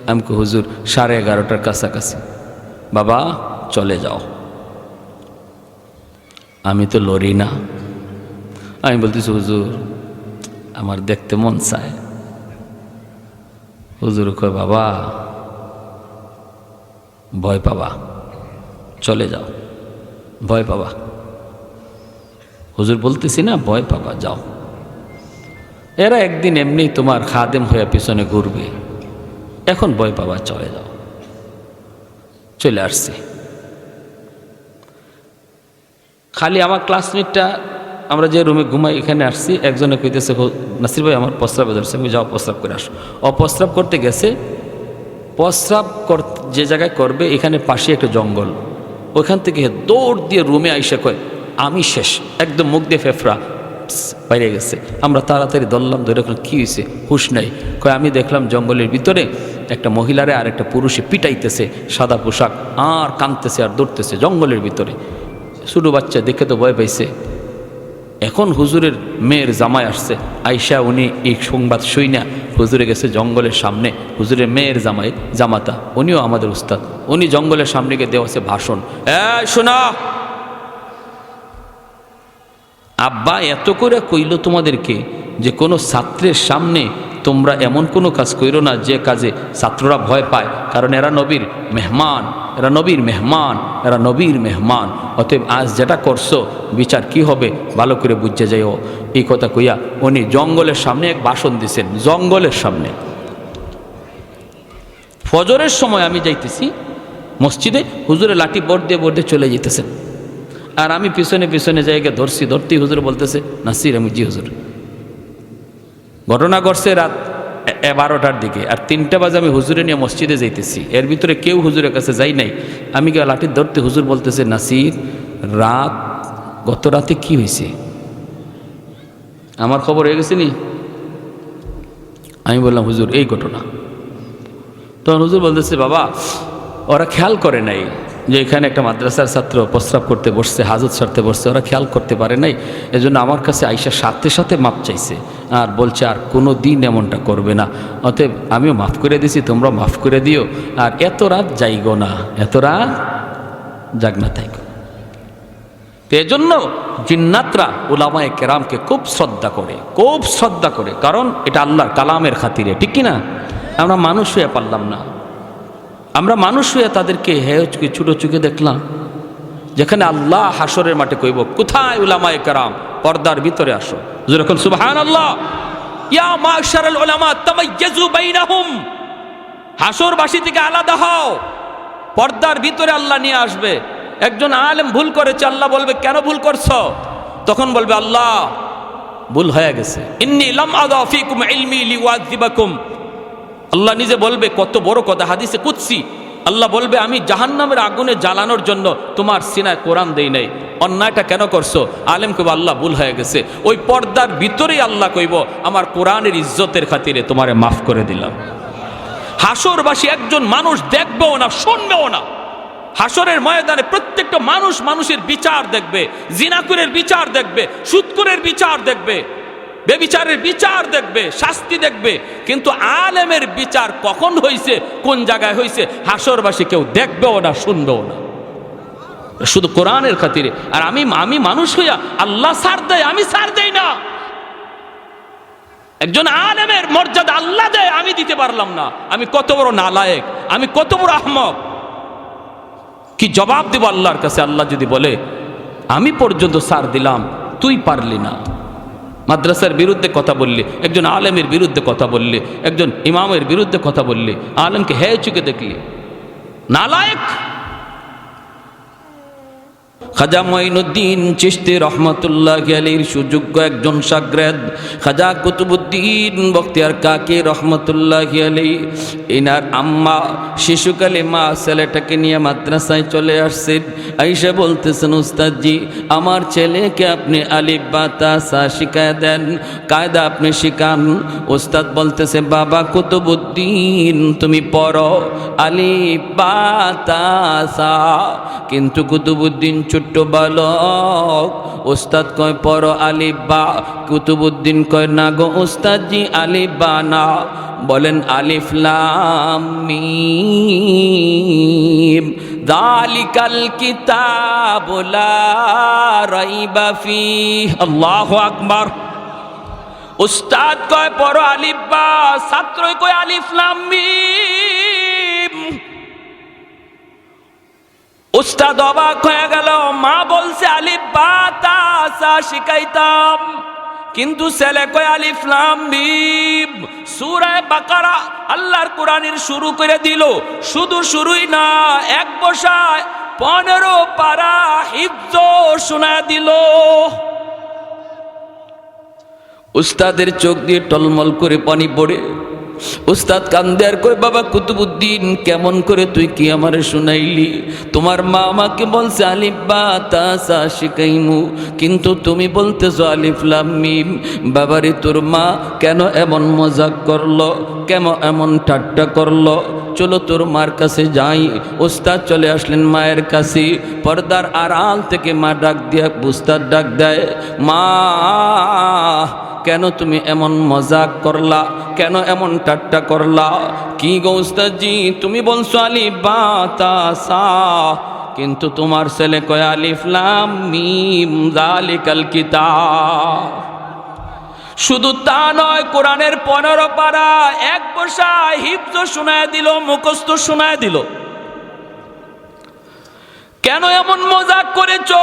আমি হুজুর 11:30টার কাছাকাছি। বাবা চলে যাও। আমি তো লড়ি না, আমি বলতেছি, হুজুর আমার দেখতে মন চায়। হুজুর কয়, বাবা ভয় পাবা, চলে যাও, ভয় পাবা। হুজুর বলতেছি না, ভয় পাবা, যাও। এরা একদিন এমনি তোমার খাদেম হয়ে পিছনে ঘুরবে, এখন ভয় পাবা, চলে যাও। চলে আসছে। খালি আমার ক্লাসমেটটা, আমরা যে রুমে ঘুমাই এখানে আসছি, একজনে কইতেছে, নাসির ভাই আমার প্রস্রাব ধরছে, আমি যাও প্রস্রাব করে আসো। প্রস্রাব করতে গেছে, প্রস্রাব যে জায়গায় করবে এখানে পাশে একটা জঙ্গল, ওইখান থেকে দৌড় দিয়ে রুমে আইসা কয়, আমি শেষ, একদম মুখ দিয়ে ফেফড়া বাইরে গেছে। আমরা তাড়াতাড়ি ধরলাম, ধরে কি হয়েছে, হুশ নাই। কয় আমি দেখলাম জঙ্গলের ভিতরে একটা মহিলারে আর একটা পুরুষে পিটাইতেছে, সাদা পোশাক, আর কাঁদতেছে আর দৌড়তেছে জঙ্গলের ভিতরে। ছোটো বাচ্চা দেখে তো ভয় পাইছে। এখন হুজুরের মেয়ের জামাই আসছে, আইসা উনি এই সংবাদ শুই না হুজুরে গেছে জঙ্গলের সামনে। হুজুরের মেয়ের জামাতা, উনিও আমাদের উস্তাদ, উনি জঙ্গলের সামনে গিয়ে দেওয়া ভাষণ, শোনা আব্বা এত করে কইল তোমাদেরকে যে কোনো ছাত্রের সামনে তোমরা এমন কোনো কাজ কইরো না যে কাজে ছাত্ররা ভয় পায়, কারণ এরা নবীর মেহমান, এরা নবীর মেহমান, এরা নবীর মেহমান। অতএব আজ যেটা করছো বিচার কি হবে ভালো করে বুঝে যাইও। এই কথা কইয়া উনি জঙ্গলের সামনে এক ভাষণ দিছেন, জঙ্গলের সামনে। ফজরের সময় আমি যাইতেছি মসজিদে, হুজুরে লাঠি বড় দিয়ে চলে যেতেছেন, আর আমি পিছনে জায়গায় ধরতেই হুজুর বলতেছে, নাসির? আমি জি হুজুর। ঘটনা ঘটছে রাত 12টার দিকে, আর 3টা বাজে আমি হুজুরে নিয়ে মসজিদে যাইতেছি। এর ভিতরে কেউ হুজুরের কাছে যাই নাই। আমি গিয়ে লাঠির ধরতে, হুজুর বলতেছে, নাসির, গত রাতে কি হয়েছে? আমার খবর হয়ে গেছে নি? আমি বললাম, হুজুর এই ঘটনা। তখন হুজুর বলতেছে, বাবা ওরা খেয়াল করে নাই যে এখানে একটা মাদ্রাসার ছাত্র প্রস্রাব করতে বসছে, হাজত সারতে বসছে, ওরা খেয়াল করতে পারে নাই। এজন্য আমার কাছে আইসার সাথে সাথে মাপ চাইছে, আর বলছে আর কোনো দিন এমনটা করবে না। অতএব আমিও মাফ করে দিছি, তোমরা মাফ করে দিও, আর এত রাত যাইগো না, এত রাত জাগনা থাইগো। তো এজন্য জিন্নাতরা উলামায়ে কেরামকে খুব শ্রদ্ধা করে, খুব শ্রদ্ধা করে, কারণ এটা আল্লাহর কালামের খাতিরে, ঠিক কিনা? আমরা মানুষ হয়ে পারলাম না, আমরা মানুষ হয়ে তাদেরকে হেয়কে ছোট চোখে দেখলাম। যেখানে আল্লাহ হাসরের মাঠে কইব, কোথায় উলামায়ে কেরাম, পর্দার ভিতরে আসো। যখন সুবহানাল্লাহ, ইয়া মাশারাল উলামা তামাইয়াজু বাইনাহুম, হাসরবাসী থেকে আলাদা হও, পর্দার ভিতরে আল্লাহ নিয়ে আসবে। একজন আলেম ভুল করেছে, আল্লাহ বলবে কেন ভুল করছো? তখন বলবে, আল্লাহ ভুল হয়ে গেছে, ইন্নী লাম আযা ফীকুম ইলমি লিউআযিবাকুম। আল্লাহ নিজে বলবে, কত বড় কথা, হাদিসে কুদসি। আল্লাহ বলবে, আমি জাহান্নামের আগুনে জ্বালানোর জন্য তোমার সিনায় কোরআন দেই নাই, অন্যায়টা কেন করছো? আলেম কইব, আল্লাহ ভুল হয়ে গেছে। ওই পর্দার ভিতরেই আল্লাহ কইব, আমার কোরআনের ইজ্জতের খাতিরে তোমারে মাফ করে দিলাম। হাসরবাসী একজন মানুষ দেখবেও না, শুনবেও না। হাসরের ময়দানে প্রত্যেকটা মানুষ মানুষের বিচার দেখবে, জিনাকুরের বিচার দেখবে, সুদকুরের বিচার দেখবে, বেবিচারের বিচার দেখবে, শাস্তি দেখবে। কিন্তু আলেমের বিচার কখন হইছে, কোন জায়গায় হইছে, হাসরবাসী কেউ দেখবেও না, শুনবেও না, শুধু কোরআনের খাতিরে। আর আমি মানুষ হইয়া আল্লাহ ছাড় দেয়, আমি ছাড় দেই না। একজন আলেমের মর্যাদা আল্লাহ দেয়, আমি দিতে পারলাম না। আমি কত বড় নালায়েক, আমি কত বড় আহমক, কি জবাব দেব আল্লাহর কাছে? আল্লাহ যদি বলে, আমি পর্যন্ত ছাড় দিলাম, তুই পারলি না। মাদ্রাসার বিরুদ্ধে কথা বললি, একজন আলেমের বিরুদ্ধে কথা বললি, একজন ইমামের বিরুদ্ধে কথা বললি, আলেমকে হে চুকে দেখলি, নালায়েক। খাজা মঈনুদ্দিন চিশতি রহমতুল্লাহি আলাইহির সুযোগ্য একজন শাগরেদ খাজা কুতুবউদ্দিন বখতিয়ার কাকি রহমতুল্লাহি আলাইহি, এনার আম্মা শিশুকালে মা ছেলেটাকে নিয়ে মাদ্রাসায় চলে আসছেন। আইসা বলতেছেন, উস্তাদজি আমার ছেলেকে আপনি আলিফ বা তা সা শিখায় দেন, কায়দা আপনি শিখান। উস্তাদ বলতেছে, বাবা কুতুবউদ্দিন তুমি পড়ো আলিফ বা তা সা। কিন্তু কুতুবউদ্দিন ছোট্ট বালক, উস্তাদ কয় পড়ো আলিফ বা। কুতুবউদ্দিন কয় না গো উস্তাদজি, আলিফ বা না, বলেন আলিফ লাম মিম যালিকাল কিতাবু লা রাইবা ফীহি। আল্লাহু আকবার। উস্তাদ কয় পড়ো আলিফ বা, ছাত্র কয় আলিফ লাম মিম। উস্তাদ অবাক হয়ে গেল, মা বলছে আলিফ বা তা সা শিখাইতাম, কিন্তু ছেলে কয় আলিফ লাম মিম। সূরা বাকারা আল্লাহর কোরআনের শুরু করে দিল, শুধু শুরুই না, এক বসায় 15 পারা হিফজ শোনা দিল। উস্তাদের চোখ দিয়ে টলমল করে পানি পড়ে। উস্তাদ কান্দে আর কই, বাবা কুতুবউদ্দিন কেমন করে তুই কি আমারে শুনাইলি? তোমার মা আমাকে বলছে আলিফ বা তা সা শিখাইমু, কিন্তু তুমি বলতেছো আলিফ লাম মিম। বাবারে তোর মা কেন এমন মজাক করলো, কেন এমন ঠাট্টা করলো? চলো তোর মার কাছে যাই। উস্তাদ চলে আসলেন মায়ের কাছে। পর্দার আড়াল থেকে মা ডাক দিয়া উস্তাদ ডাক দেয়, মা কেন তুমি এমন মজাক করলা, কেন এমন ঠাট্টা করলা? কি গো উস্তাদজি, তুমি বলছো আলিফ বা তা সা, কিন্তু তোমার ছেলে কয় আলিফ লাম মিম যালিকাল কিতাব। শুধু তা নয়, কোরআনের 15 পারা এক বসায় হিফজ শোনায় দিল, মুখস্থ শোনায় দিল। কেন এমন মজাক করেছো?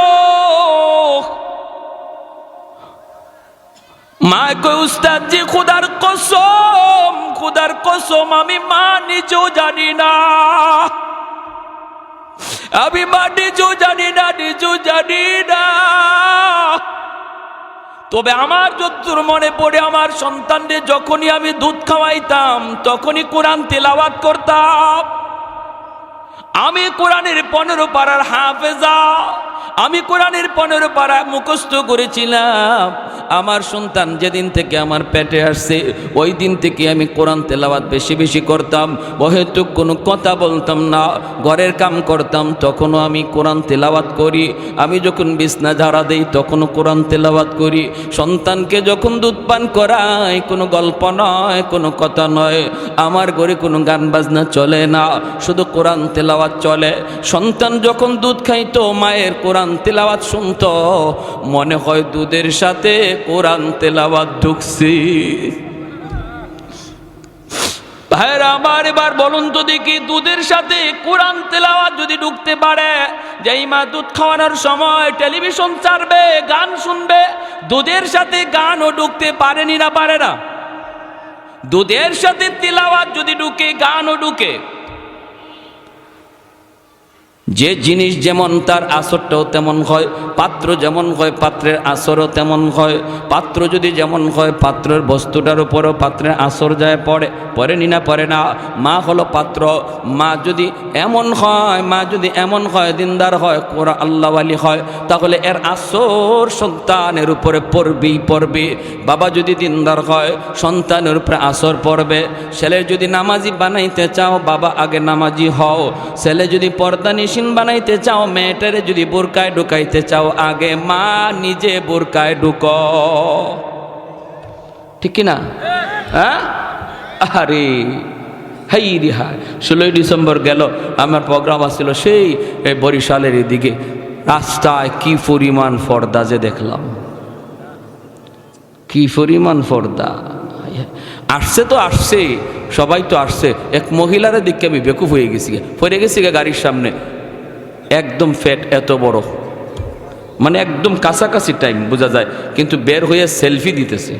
মা কই, উস্তাদজি খোদার কসম, খোদার কসম আমি মা নিজেও জানি না, আমি মা নিজেও জানি না, নিজেও জানি না। তবে আমার যতদূর মনে পড়ে, আমার সন্তানদের যখনই আমি দুধ খাওয়াইতাম তখনই কোরআন তেলাওয়াত করতাম। আমি কোরআনের 15 পারার হাফেজা, আমি কোরআনের 15 পারা মুখস্থ করেছিলাম। আমার সন্তান যেদিন থেকে আমার পেটে আসছে ওই দিন থেকে আমি কোরআন তেলাওয়াত বেশি বেশি করতাম। হয়তো কোনো কথা বলতাম না, ঘরের কাম করতাম তখনও আমি কোরআন তেলাওয়াত করি। আমি যখন বিছনা ঝাড়া দেই তখনও কোরআন তেলাওয়াত করি। সন্তানকে যখন দুধ পান করাই কোনো গল্প নয়, কোনো কথা নয়, আমার ঘরে কোনো গান বাজনা চলে না, শুধু কোরআন তেলাওয়াত চলে। সন্তান যখন দুধ খাইতো মায়ের কোরআন তেলাওয়াত শুনতো, মনে হয় দুধের সাথে কোরআন তেলাওয়াত ঢুকছি। ভাইরা আমার, এবার বলুন তো দেখি, দুধের সাথে কোরআন তেলাওয়াত যদি ঢুকতে পারে, যেই মা দুধ খাওয়ানোর সময় টেলিভিশন চালাবে, গান শুনবে, দুধের সাথে গানও ঢুকতে পারেনি না পারে না? দুধের সাথে তেলাওয়াত যদি ঢুকে, গানও ঢুকে। যে জিনিস যেমন তার আসরটাও তেমন হয়, পাত্র যেমন হয় পাত্রের আসরও তেমন হয়। পাত্র যদি যেমন হয় পাত্রের বস্তুটার উপরও পাত্রের আসর যায়, পড়েনি না পড়ে না? মা হলো পাত্র, মা যদি এমন হয়, মা যদি এমন হয়, দিনদার হয়, কোরআন আল্লাহওয়ালি হয়, তাহলে এর আসর সন্তানের উপরে পড়বেই পড়বে। বাবা যদি দিনদার হয় সন্তানের উপরে আসর পড়বে। ছেলে যদি নামাজি বানাইতে চাও, বাবা আগে নামাজি হও। ছেলে যদি পর্দানিশীন বানাইতে চাও, মেয়েটারে যদি বোরকায় ঢুকাইতে চাও, আগে মা নিজে বোরকায় ঢুকো। ঠিক কিনা? হ্যাঁ, আরে হাই রিহা 16 ডিসেম্বর গেল, আমার প্রোগ্রাম আসছিল সেই বরিশালের এদিকে। রাস্তায় কি পরিমাণ পর্দা যে দেখলাম, কি পরিমাণ পর্দা। আসছে তো আসছে, সবাই তো আসছে। এক মহিলার দিকে আমি বেকুফ হয়ে গেছি, পড়ে গেছি গাড়ির সামনে, একদম ফ্যাট এত বড়, মানে একদম কাছাকাছি টাইম বোঝা যায়, কিন্তু বের হয়ে সেলফি দিতেছে।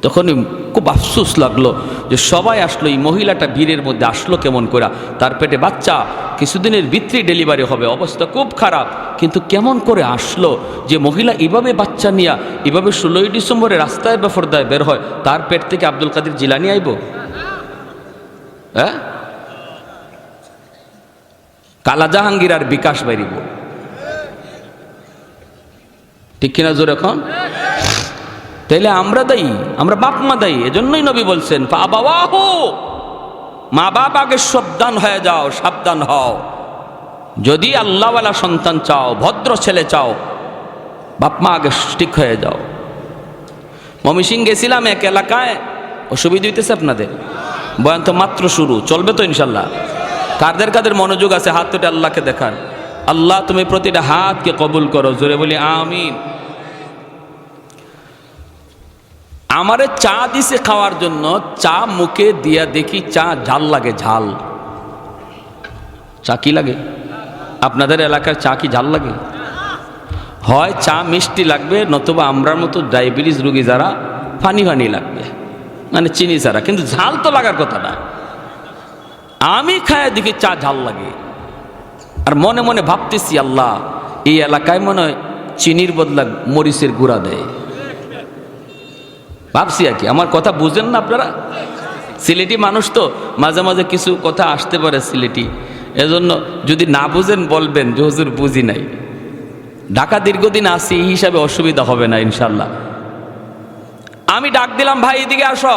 তখনই খুব আফসোস লাগলো যে সবাই আসলো, এই মহিলাটা ভিড়ের মধ্যে আসলো কেমন করে? তার পেটে বাচ্চা, কিছুদিনের ভিতরেই ডেলিভারি হবে, অবস্থা খুব খারাপ, কিন্তু কেমন করে আসলো যে মহিলা এভাবে বাচ্চা নিয়ে এভাবে 16 ডিসেম্বরে রাস্তায় বেফরদায় বের হয়? তার পেট থেকে আব্দুল কাদের জিলানী আইব? হ্যাঁ, কালা জাহাঙ্গীর আর বিকাশ বাইরিব? ঠিক কিনা জোর এখন? তাইলে আমরা দায়ী, আমরা বাপ মা দায়ী। এজন্যই নবী বলছেন, ফাবাওয়াহু, মা বাপ আগে সাবধান হয়ে যাও, সাবধান হও। যদি আল্লাহওয়ালা সন্তান চাও, ভদ্র ছেলে চাও, বাপ মা আগে ঠিক হয়ে যাও। ময়মনসিংহ গেছিলাম এক এলাকায়, অসুবিধা হইতেছে আপনাদের? বয়ান তো মাত্র শুরু, চলবে তো ইনশাল্লাহ? কাদের কাদের মনোযোগ আছে হাত তুলে আল্লাহকে দেখান। আল্লাহ তুমি প্রতিটা হাতকে কবুল করো, জোরে বলি আমিন। আমারে চা দিছে খাওয়ার জন্য, চা মুখে দিয়া দেখি চা ঝাল লাগে। ঝাল চা কি লাগে? আপনাদের এলাকার চা কি ঝাল লাগে? হয় চা মিষ্টি লাগবে, নতুবা আমরার মতো ডায়াবেটিস রোগী যারা ফানি ফানি লাগবে, মানে চিনি ছাড়া, কিন্তু ঝাল তো লাগার কথা না। আমি খায় দেখি চা ঝাল লাগে, আর মনে মনে ভাবতেছি, আল্লাহ এই এলাকায় মনে হয় চিনির বদলা মরিচের গুঁড়া দেয়। ভাবছি আর কি, আমার কথা বুঝেন না আপনারা? সিলেটি মানুষ তো মাঝে মাঝে কিছু কথা আসতে পারে সিলেটি, এজন্য যদি না বুঝেন বলবেন যে হুজুর বুঝি নাই। ঢাকা দীর্ঘদিন আসি, এই হিসাবে অসুবিধা হবে না ইনশাল্লাহ। আমি ডাক দিলাম, ভাই এদিকে আসো,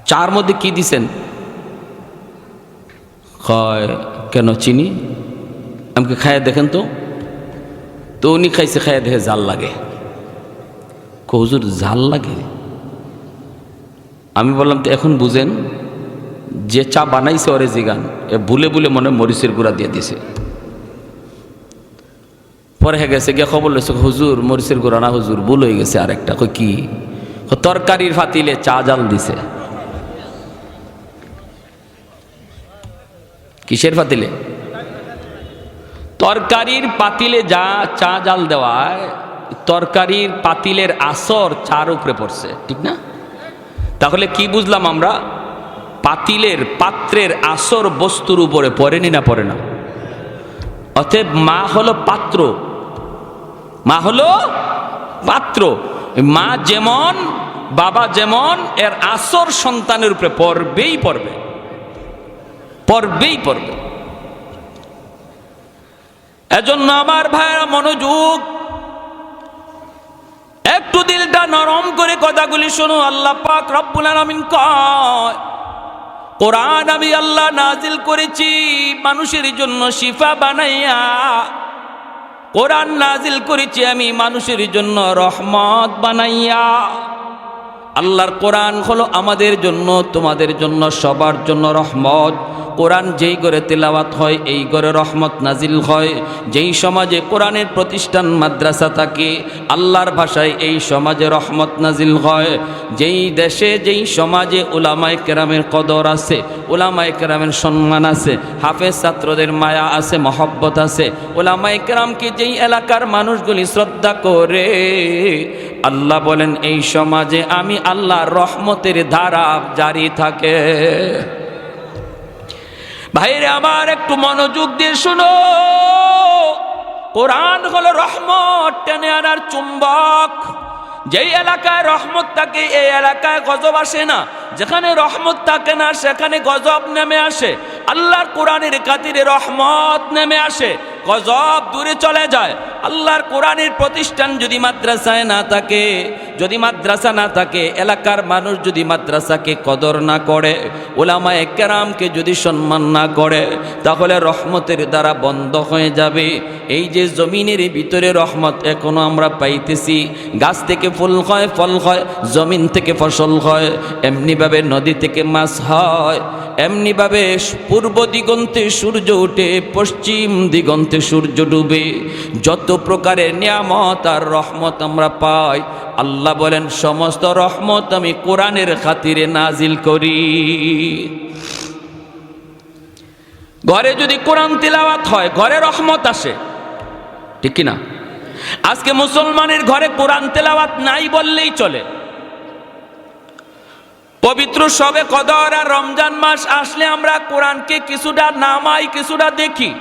চার মধ্যে কি দিছেন? কয় কেন চিনি? আমাকে খাইয়ে দেখেন তো। তো উনি খাইছে, খাইয়ে দেখে জাল লাগে। হুজুর জাল লাগে? আমি বললাম তো এখন বুঝেন, যে চা বানাইছে ওরে জিগান, এ ভুলে ভুলে মনে মরিচের গুঁড়া দিয়ে দিছে। পরে হয়ে গেছে গিয়ে খবর লইছে, হুজুর মরিচের গুঁড়া না হুজুর, ভুল হয়ে গেছে আরেকটা। কই কি? তরকারির ফাতিলে চা জাল দিছে। কিসের পাতিলে? তরকারির পাতিলে যা চা জাল দেওয়ায়, তরকারির পাতিলের আসর চার উপরে পড়ছে, ঠিক না? তাহলে কি বুঝলাম আমরা? পাতিলের পাত্রের আসর বস্তুর উপরে পড়েনি না পড়ে না? অতএব মা হলো পাত্র, মা হলো পাত্র। মা যেমন বাবা যেমন, এর আসর সন্তানের উপরে পড়বেই পড়বে, পড়বেই পড়বে। এজন্য আমার ভাইরা মনোযোগ, একটু দিলটা নরম করে কথাগুলি শোনো। আল্লাহ পাক রব্বুল আলামিন কয়, কোরআন আমি আল্লাহ নাজিল করেছি মানুষের জন্য শিফা বানাইয়া। কোরআন নাজিল করেছি আমি মানুষের জন্য রহমত বানাইয়া। আল্লাহর কোরআন হলো আমাদের জন্য, তোমাদের জন্য, সবার জন্য রহমত। কোরআন যেই ঘরে তেলাওয়াত হয় এই ঘরে রহমত নাজিল হয়। যেই সমাজে কোরআনের প্রতিষ্ঠান মাদ্রাসা থাকে আল্লাহর ভাষায় এই সমাজে রহমত নাজিল হয়। যেই দেশে যেই সমাজে উলামায়ে কেরামের কদর আছে, উলামায়ে কেরামের সম্মান আছে, হাফেজ ছাত্রদের মায়া আছে, মহব্বত আছে, উলামায়ে কেরামকে যেই এলাকার মানুষগুলি শ্রদ্ধা করে, আল্লাহ বলেন এই সমাজে আমি আল্লাহর রহমতের ধারা জারি থাকে। ভাইরে আমার একটু মনোযোগ দিয়ে শুনো, কোরআন হলো রহমত টেনে আনার চুম্বক। যেই এলাকায় রহমত থাকে এই এলাকায় গজব আসে না, যেখানে রহমত থাকে না সেখানে গজব নেমে আসে। আল্লাহর কোরআনের খাতিরে রহমত নেমে আসে, গজব দূরে চলে যায়। আল্লাহর কোরআনের প্রতিষ্ঠান যদি মাদ্রাসায় না থাকে, যদি মাদ্রাসা না থাকে, এলাকার মানুষ যদি মাদ্রাসাকে কদর না করে, উলামায়ে কেরামকে যদি সম্মান না করে, তাহলে রহমতের দ্বারা বন্ধ হয়ে যাবে। এই যে জমিনের ভিতরে রহমত এখনো আমরা পাইতেছি, গাছ থেকে ফুল হয়, ফল হয়, জমিন থেকে ফসল হয়, এমনিভাবে নদী থেকে মাছ হয়, এমনিভাবে পূর্ব দিগন্তে সূর্য উঠে, পশ্চিম দিগন্তে সূর্য ডুবে। যত প্রকারের নিয়ামত আর রহমত আমরা পাই, আল্লাহ বলেন সমস্ত রহমত আমি কোরআনের খাতিরে নাজিল করি। ঘরে যদি কোরআন তিলাওয়াত হয় ঘরে রহমত আসে, ঠিক কিনা? আজকে মুসলমানের ঘরে কোরআন তেলাওয়াত নাই বললেই চলে। পবিত্র শবে কদর আর রমজান মাস আসলে আমরা কোরআনকে কিছুটা নামাই, কিছুটা দেখি।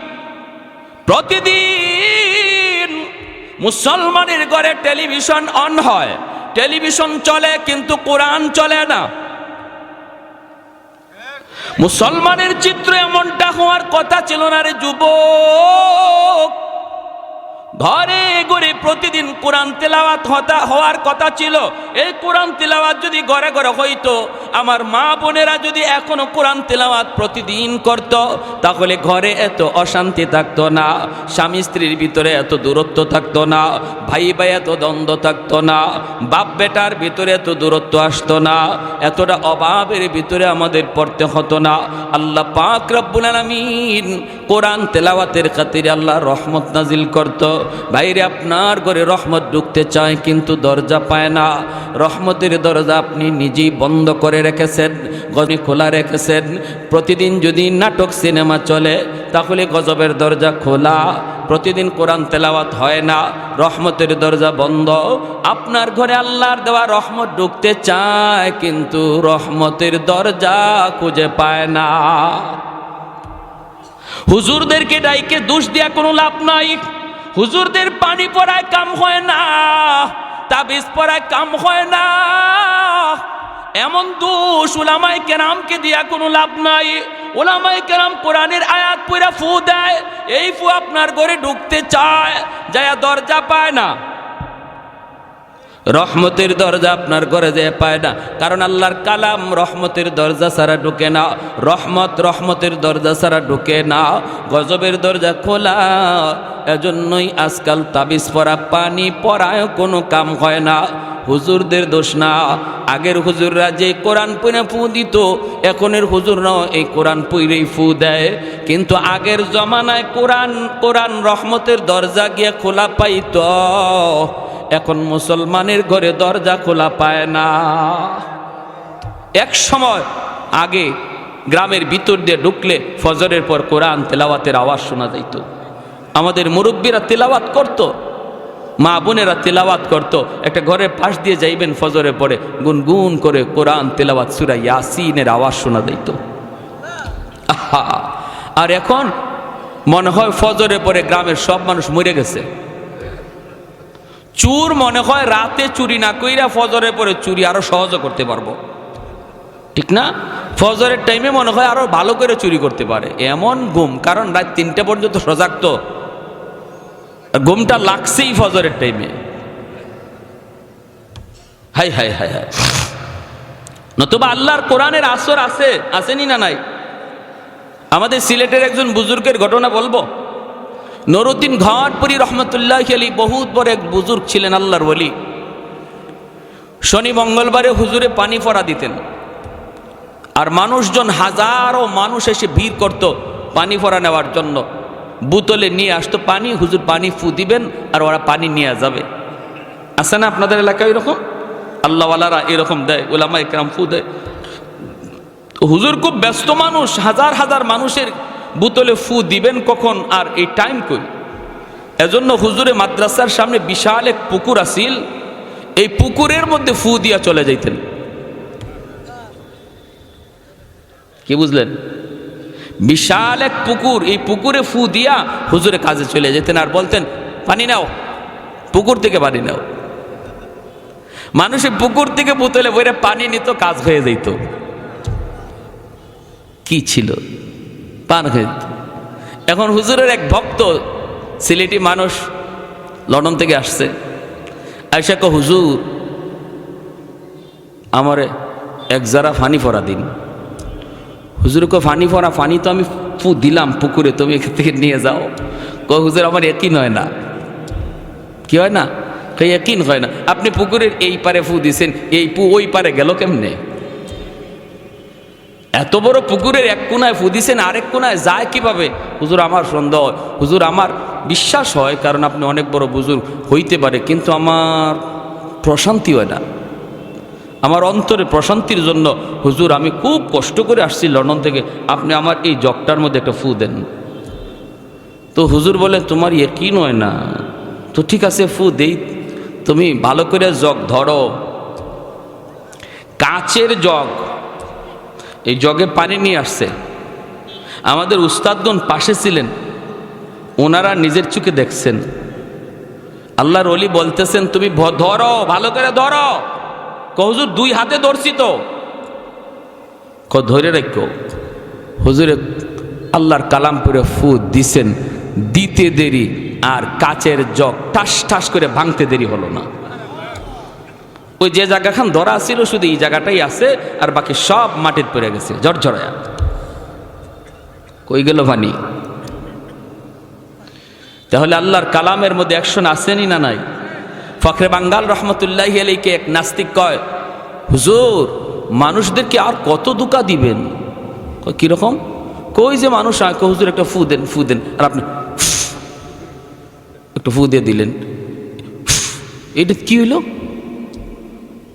প্রতিদিন মুসলমানের ঘরে টেলিভিশন অন হয়, টেলিভিশন চলে কিন্তু কোরআন চলে না। মুসলমানের চিত্র এমনটা হওয়ার কথা ছিল না রে যুবক। ঘরে ঘরে প্রতিদিন কোরআন তেলাওয়াত হওয়ার কথা ছিল। এই কোরআন তেলাওয়াত যদি ঘরে ঘরে হইতো, আমার মা বোনেরা যদি এখনো কোরআন তেলাওয়াত প্রতিদিন করত, তাহলে ঘরে এত অশান্তি থাকতো না, স্বামী স্ত্রীর ভিতরে এত দূরত্ব থাকতো না, ভাই ভাই এত দ্বন্দ্ব থাকতো না, বাপ বেটার ভিতরে এত দূরত্ব আসতো না, এতটা অভাবের ভিতরে আমাদের পড়তে হতো না। আল্লাহ পাক রব্বুল আলামিন কোরআন তেলাওয়াতের খাতিরে আল্লাহ রহমত নাজিল করত। বাইরে আপনার ঘরে রহমত ঢুকতে চায় কিন্তু দরজা পায় না। রহমতের দরজা আপনি নিজেই বন্ধ করে রেখেছেন, গজনি খোলা রেখেছেন। প্রতিদিন যদি নাটক সিনেমা চলে তাহলে গজবের দরজা খোলা। প্রতিদিন কোরআন তেলাওয়াত হয় না, রহমতের দরজা বন্ধ। আপনার ঘরে আল্লাহর দেওয়া রহমত ঢুকতে চায় কিন্তু রহমতের দরজা খুঁজে পায় না। হুজুরদেরকে ডাইকে দোষ দিয়া কোনো লাভ নাই। হুজুরদের পানি পড়ায় কাম হয় না, তাবিজ পড়ায় কাম হয় না। এমন দোষ উলামায়ে কেরামকে দিয়া কোনো লাভ নাই। উলামায়ে কেরাম কোরআনের আয়াত পড়া ফু দেয়, এই ফু আপনার ঘরে ঢুকতে চায়, যায় দরজা পায় না। রহমতের দরজা আপনার ঘরে যে পায় না, কারণ আল্লাহর কালাম রহমতের দরজা ছাড়া ঢুকে না। রহমতের দরজা ছাড়া ঢুকে না, গজবের দরজা খোলা। এজন্যই আজকাল তাবিজ পড়া, পানি পড়ায় কোনো কাম হয় না। হুজুরদের দোষ না, আগের হুজুররা যে কোরআন পড়ে ফু দিত, এখনের হুজুররাও এই কোরআন পড়েই ফু দেয়। কিন্তু আগের জমানায় কোরআন রহমতের দরজা গিয়ে খোলা পাইত, এখন মুসলমানের ঘরে দরজা খোলা পায় না। এক সময় আগে গ্রামের ভিতর দিয়ে ঢুকলে ফজরের পর কোরআন তেলাওয়াতের আওয়াজ শোনা যাইত। আমাদের মুরব্বীরা তেলাওয়াত করত, মা বোনেরা তেলাওয়াত করত। একটা ঘরের পাশ দিয়ে যাইবেন ফজরের পরে, গুনগুন করে কোরআন তেলাওয়াত সূরা ইয়াসিনের আওয়াজ শোনা যাইত। আহা! আর এখন মনে হয় ফজরের পরে গ্রামের সব মানুষ মরে গেছে। চুর মনে হয় রাতে চুরি না কইরা ফজরের পরে চুরি আরো সহজ করতে পারবো, ঠিক না? ফজরের টাইমে মনে হয় আরো ভালো করে চুরি করতে পারে, এমন ঘুম। কারণ রাত 3টা পর্যন্ত সজাগ, তো ঘুমটা লাগছেই ফজরের টাইমে। High high high high. নতুবা আল্লাহর কোরআনের আসর আছে, আসেনি না নাই? আমাদের সিলেটের একজন বুজুর্গের ঘটনা বলবো। নুরউদ্দিন ঘাটপুরি রহমতুল্লাহ আলাইহি বহুত বড় এক বুজুর্গ ছিলেন, আল্লাহর ওলি। শনি মঙ্গলবারে হুজুরে পানি ফোড়া দিতেন, আর মানুষজন, হাজারো মানুষ এসে ভিড় করত পানি ফোড়া নেওয়ার জন্য। বোতলে নিয়ে আসতো পানি, হুজুর পানি ফু দিবেন আর ওরা পানি নিয়ে যাবে। আছে না আপনাদের এলাকায় এরকম? আল্লাহওয়ালারা এরকম দেয়, উলামা ইকরাম ফু দেয়। হুজুর খুব ব্যস্ত মানুষ, হাজার হাজার মানুষের বোতলে ফু দিবেন কখন, আর এই টাইম কই? এজন্য হুজুরে মাদ্রাসার সামনে বিশাল এক পুকুর আছিল, এই পুকুরের মধ্যে ফু দিয়া চলে যাইতেন। কি বুঝলেন? বিশাল এক পুকুর, এই পুকুরে ফু দিয়া হুজুরে কাজে চলে যেতেন আর বলতেন পানি নাও, পুকুর থেকে পানি নাও। মানুষের পুকুর থেকে বোতলে বইরে পানি নিত, কাজ হয়ে যেত। কি ছিল? পান হয়ে যেত। এখন হুজুরের এক ভক্ত, সিলেটি মানুষ, লন্ডন থেকে আসছে, আয়সা কো হুজুর আমারে এক জারা ফানি ফরা দিন। হুজুর কো ফানি ফরা, ফানি তো আমি ফু দিলাম পুকুরে, তুমি এখান থেকে নিয়ে যাও। কো হুজুর আমার একই হয় না। কি হয় না? একই হয় না। আপনি পুকুরের এই পারে ফু দিছেন, এই পু ওই পারে গেল কেমনে? এত বড় পুকুরের এক কোনায় ফু দিছেন, আরেক কোনায় যায় কিভাবে? হুজুর আমার সন্দেহ, হুজুর আমার বিশ্বাস হয়, কারণ আপনি অনেক বড় বুজুর্গ হইতে পারে, কিন্তু আমার প্রশান্তি হয় না, আমার অন্তরে প্রশান্তির জন্য হুজুর আমি খুব কষ্ট করে আসছি লন্ডন থেকে, আপনি আমার এই জগটার মধ্যে একটা ফু দেন। তো হুজুর বলে তোমার কি নয় না, তো ঠিক আছে ফু দেই, তুমি ভালো করে জগ ধরো, কাচের জগ, এই জগে পানি নিয়ে আসছে। আমাদের উস্তাদগণ পাশে ছিলেন, ওনারা নিজের চোখে দেখছেন। আল্লাহর ওলি বলতেছেন তুমি ধরো, ভালো করে ধরো। হুজুর 2 হাতে ধরছি তো। ধরে রাখো। হুজুরে আল্লাহর কালাম পড়ে ফু দিছেন, দিতে দেরি আর কাচের জগ ঠাস ঠাস করে ভাঙতে দেরি হলো না। ওই যে জায়গাখান ধরা ছিল শুধু এই জায়গাটাই আছে, আর বাকি সব মাটির পড়ে গেছে ঝরঝরায়া। কই গেল পানি? তাহলে আল্লাহর কালামের মধ্যে অ্যাকশন আসেনি না নাই? ফখরে বাঙ্গাল রহমতুল্লাহি আলাইহি এক নাস্তিক কয়, হুজুর মানুষদেরকে আর কত ধোঁকা দিবেন? কিরকম? কই যে মানুষ হুজুর একটা ফু দেন, ফু দেন, আর আপনি একটু ফু দিয়ে দিলেন, এটা কি হইল?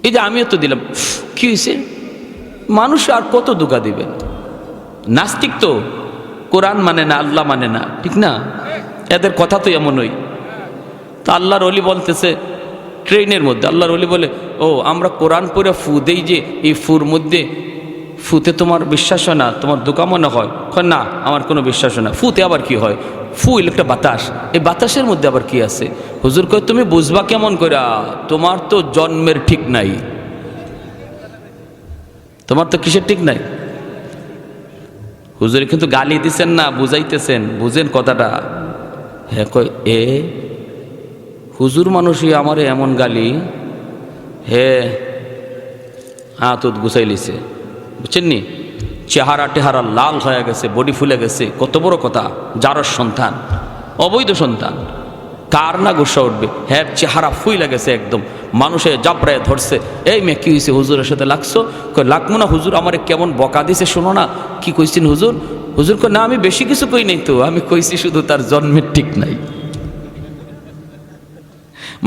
এই যে আমিও তো দিলাম, কি হয়েছে? মানুষ আর কত ধোঁকা দিবেন? নাস্তিক তো, কোরআন মানে না, আল্লাহ মানে না, ঠিক না? এদের কথা তো এমনই। তো আল্লাহর ওলি বলতেছে ট্রেনের মধ্যে, আল্লাহর ওলি বলে ও আমরা কোরআন পড়ে ফু দেই, যে এই ফুর মধ্যে ফুতে তোমার বিশ্বাস হয় না, তোমার ধোঁকা মনে হয়? না আমার কোনো বিশ্বাস হয় না। ফুতে আবার কি হয়? ফু হইল একটা বাতাস, এই বাতাসের মধ্যে আবার কি আছে? হুজুর কয় তুমি বুঝবা কেমন করে? তোমার তো জন্মের ঠিক নাই, তোমার তো কিসের ঠিক নাই? হুজুর কিন্তু গালি দিচ্ছেন না, বুঝাইতেছেন, বুঝেন কথাটা। হ্যাঁ কয় এ হুজুর মানুষই আমারে এমন গালি, হে হাত গুছাই লিছে, বুঝছেন নি? চেহারা টেহারা লাল হয়ে গেছে, বডি ফুলে গেছে, কত বড় কথা, যারর সন্তান, অবৈধ সন্তান, কার না গুসা উঠবে? হ্যাঁ চেহারা ফুইলে গেছে একদম, মানুষে জাপড়ায় ধরছে। এই মেয়ে কি হয়েছে? হুজুরের সাথে লাগছো? লাগবো না হুজুর, আমারে কেমন বকা দিছে শোনো না। কি কইছেন হুজুর? হুজুর কয় না আমি বেশি কিছু কই নাই তো, আমি কইছি শুধু তার জন্মের ঠিক নাই।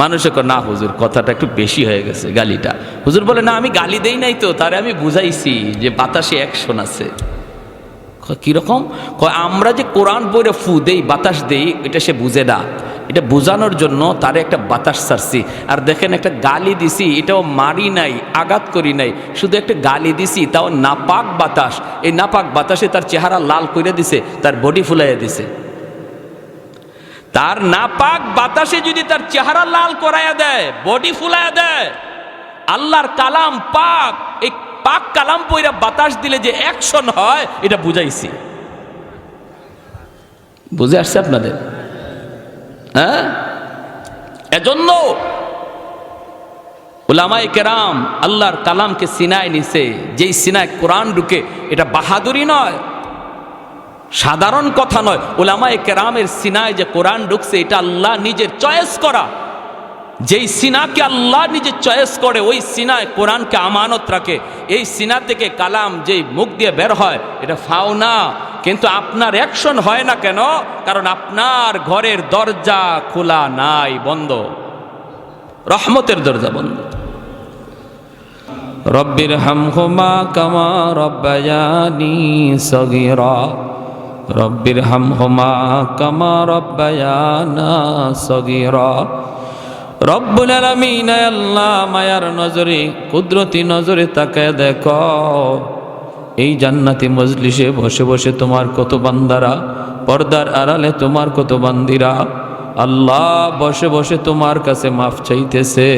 মানুষে কয় না হুজুর কথাটা একটু বেশি হয়ে গেছে গালিটা। হুজুর বলে না আমি গালি দেই নাই তো, তারে আমি বুঝাইছি যে বাতাসে অ্যাকশন আছে। কিরকম? কয় আমরা যে কোরআন পড়ে ফু দেই, বাতাস দেই, এটা সে বুঝে না, এটা বোঝানোর জন্য তারে একটা বাতাস ছাড়ছি। আর দেখেন একটা গালি দিছি, এটাও মারি নাই, আঘাত করি নাই, শুধু একটা গালি দিছি, তাও নাপাক বাতাস। এই নাপাক বাতাসে তার চেহারা লাল করে দিছে, তার বডি ফুলাইয়া দিছে। তার নাপাক বাতাসে যদি তার চেহারা লাল করাইয়া দেয়, বডি ফুলাইয়া দেয়, আল্লাহর কালাম পাক, এই পাক কালাম পইরা বাতাস দিলে যে অ্যাকশন হয় এটা বুঝাইছি। বুঝে আসছে আপনাদের? হ্যাঁ, এজন্য উলামায়ে কেরাম আল্লাহর কালামকে সিনায় নিছে। যেই সিনায় কোরআন ঢুকে, এটা বাহাদুরি নয়, সাধারণ কথা নয়। উলামায়ে কেরামের সিনায় যে কোরআন ঢুকছে, এটা আল্লাহ নিজের চয়েস করা। যেই সিনাকে আল্লাহ নিজে চয়েস করে, ওই সিনায় কোরআনকে আমানত রাখে। এই সিনা থেকে কালাম যেই মুখ দিয়ে বের হয়, এটা ফাও না। কিন্তু আপনার অ্যাকশন হয় না কেন? কারণ আপনার ঘরের দরজা খোলা নাই, বন্ধ, রহমতের দরজা বন্ধ। রব্বির হামহুমা কামা রব্বায়ানি সগীরা, রব্বির হামহুমা কামা রব্বায়ানা সগীরা। রব্বুল আলামিন, আল্লাহ মায়ার নজরে, কুদরতি নজরে তাকায় দেখো, এই জান্নাতি মজলিসে বসে বসে তোমার কত বান্দারা, পর্দার আড়ালে তোমার কত বান্দিরা আল্লাহ বসে বসে তোমার কাছে মাফ চাইতেছে।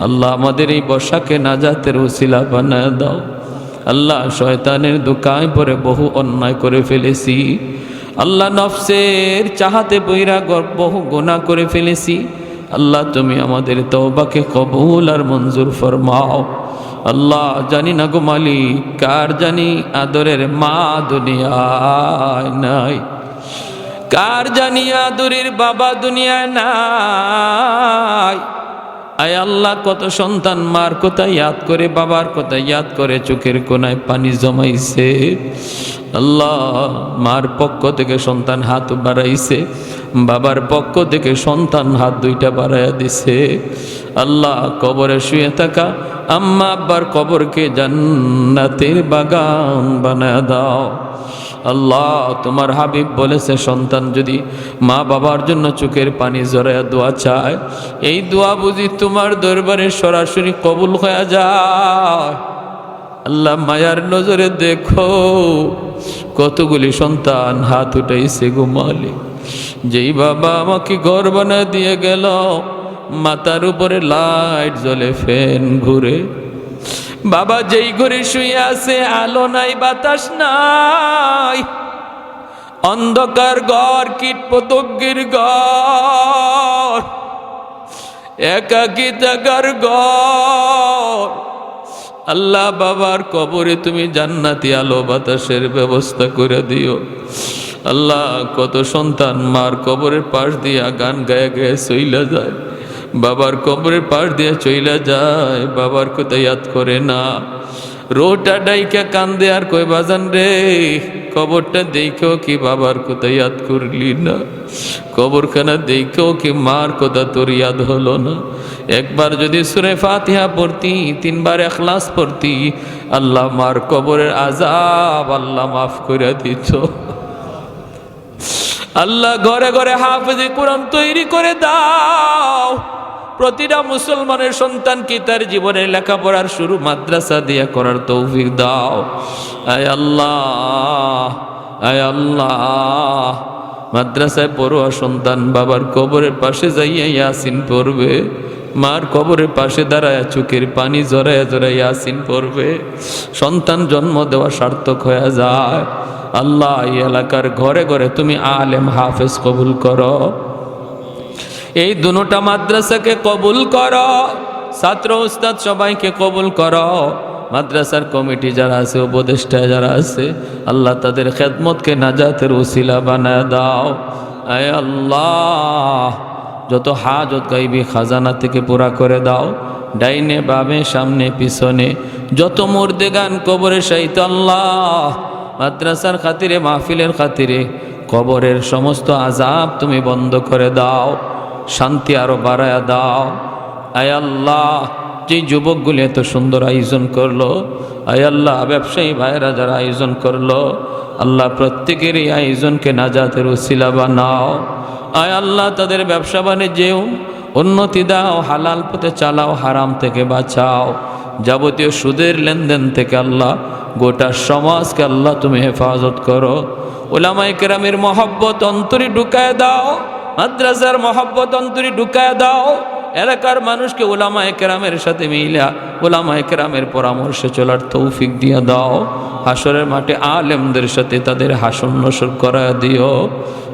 আল্লাহ আমাদের এই বসাকে নাজাতের উসিলা বানায় দাও। আল্লাহ শয়তানের দোকায় পরে বহু অন্যায় করে ফেলেছি। আল্লাহ নফসের চাহাতে বইরা বহু গুনাহ করে ফেলেছি। আল্লাহ তুমি আমাদের তওবাকে কবুল আর মঞ্জুর ফরমাও। আল্লাহ জানি না গো মালিক, কার জানি আদরের মা দুনিয়ায় নাই, কার জানি আদরের বাবা দুনিয়ায় নাই। আয় আল্লাহ, কত সন্তান মার কথা ইয়াদ করে, বাবার কথা ইয়াদ করে চোখের কোনায় পানি জমাইছে। আল্লাহ, মার পক্ষ থেকে সন্তান হাত বাড়াইছে, বাবার পক্ষ থেকে সন্তান হাত দুইটা বাড়াইয়া দিছে। আল্লাহ, কবরে শুয়ে থাকা আম্মা আব্বার কবরকে জান্নাতের বাগান বানায় দাও। আল্লাহ, তোমার হাবিব বলেছে, সন্তান যদি মা বাবার জন্য চোখের পানি জড়াইয়া দোয়া চায়, এই দোয়া বুঝি তোমার দরবারে সরাসরি কবুল হয়ে যায়। আল্লাহ মায়ার নজরে দেখো, কতগুলি সন্তান হাত উঠাইছে গো মালিক। যেই বাবা আমাকে ঘর বানায় দিয়ে গেল, মাথার উপরে লাইট জ্বলে, ফ্যান ঘুরে, বাবা যেই ঘরে শুয়ে আছে, আলো নাই, বাতাস নাই, অন্ধকার ঘর, কীট পতঙ্গের ঘর, একাকী থাকার ঘর। আল্লাহ, বাবার কবরে তুমি জান্নাতি আলো বাতাসের ব্যবস্থা করে দিও। আল্লাহ, কত সন্তান মার কবরের পাশ দিয়া গান গায়ে গায়ে চইলা যায়, বাবার কবরের পাশ দিয়ে চইলা যায়, বাবার কথা ইয়াদ করে না। রোটা ডাইকা কান্দে আর কই বাজান রে, কবরটা দেখেও কি বাবার কথা ইয়াদ করলি না? কবরখানা দেখেও কি মার কথা তোর ইয়াদ হলো না? একবার যদি সূরা ফাতিহা পড়তি, 3 বার ইখলাস পড়তি, আল্লাহ মার কবরের আযাব আল্লাহ মাফ করে দিত। আল্লাহ, ঘরে ঘরে হাফেজে কোরআন তৈরি করে দাও। প্রতিটা মুসলমানের সন্তানকে তার জীবনের লেখাপড়ার শুরু মাদ্রাসা দিয়ে করার তৌফিক দাও। আয় আল্লাহ, আয় আল্লাহ, মাদ্রাসায় পড়ুয়া সন্তান বাবার কবরের পাশে যাইয়া ইয়াসিন পড়বে, মার কবরের পাশে দাঁড়ায় চোখের পানি জড়াইয়া জড়াইয়া ইয়াসিন পড়বে, সন্তান জন্ম দেওয়া সার্থক হয়ে যায়। আল্লাহ, এই এলাকার ঘরে ঘরে তুমি আলেম হাফেজ কবুল করো। এই দুটা মাদ্রাসাকে কবুল করো, ছাত্র উস্তাদ সবাইকে কবুল করো। মাদ্রাসার কমিটি যারা আছে, উপদেষ্টা যারা আছে, আল্লাহ তাদের খেদমতকে নাজাতের উসিলা বানায় দাও। আয় আল্লাহ, যত হাজত গাইবি খাজানা থেকে পুরা করে দাও। ডাইনে বামে সামনে পিছনে যত মুর্দে গান কবরে শাহিত, আল্লাহ মাদ্রাসার খাতিরে, মাহফিলের খাতিরে কবরের সমস্ত আযাব তুমি বন্ধ করে দাও, শান্তি আরো বাড়ায়া দাও। আয় আল্লাহ, যে যুবকগুলি এত সুন্দর আয়োজন করলো, আয় আল্লাহ ব্যবসায়ী ভাইরা যারা আয়োজন করলো, আল্লাহ প্রত্যেকের এই আয়োজনকে নাজাতের উসিলা বানাও। আয় আল্লাহ, তাদের ব্যবসা বাণিজ্যেও উন্নতি দাও, হালাল পথে চালাও, হারাম থেকে বাঁচাও। যাবতীয় সুদের লেনদেন থেকে আল্লাহ গোটা সমাজকে আল্লাহ তুমি হেফাজত করো। উলামায়ে কেরামের মহব্বত অন্তরে ঢুকায় দাও। মাদ্রাসার মহব্বত অন্তরে ঢুকায় দাও। এলাকার মানুষকে উলামায়ে কেরামের সাথে মিলা উলামায়ে কেরামের পরামর্শে চলার তৌফিক দিয়ে দাও। হাসরের মাঠে আলেমদের সাথে তাদের হাসন নসর করা দিও।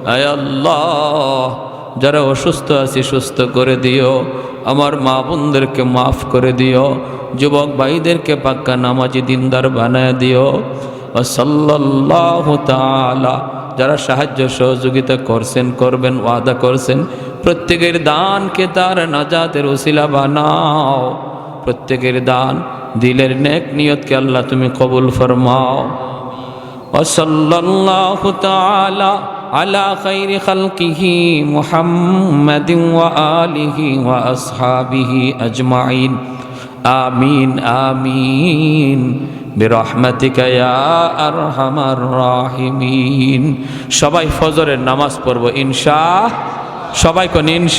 আয় আল্লাহ, যারা অসুস্থ আছে সুস্থ করে দিও। আমার মা বোনদেরকে মাফ করে দিও। যুবক ভাইদেরকে পাক্কা নামাজি দিনদার বানায় দিও। সাল্লাল্লাহু তাআলা যারা সাহায্য সহযোগিতা করছেন, করবেন, ওয়াদা করছেন, প্রত্যেকের দানকে তার নাজাতের ওসিলা বানাও। প্রত্যেকের দান দিলের নেক নিয়তকে আল্লাহ তুমি কবুল ফরমাও। সাল্লাল্লাহু তাআলা আলা খাইরি খালকিহি মুহাম্মাদিন ওয়া আলিহি ওয়া আসহাবিহি আজমাইন। আমিন আমিন বিরহমাতিকা ইয়া আরহামার রাহিমিন। সবাই ফজরের নামাজ পড়ব ইনশাআল্লাহ। সবাই কোন ইনশাআল্লাহ।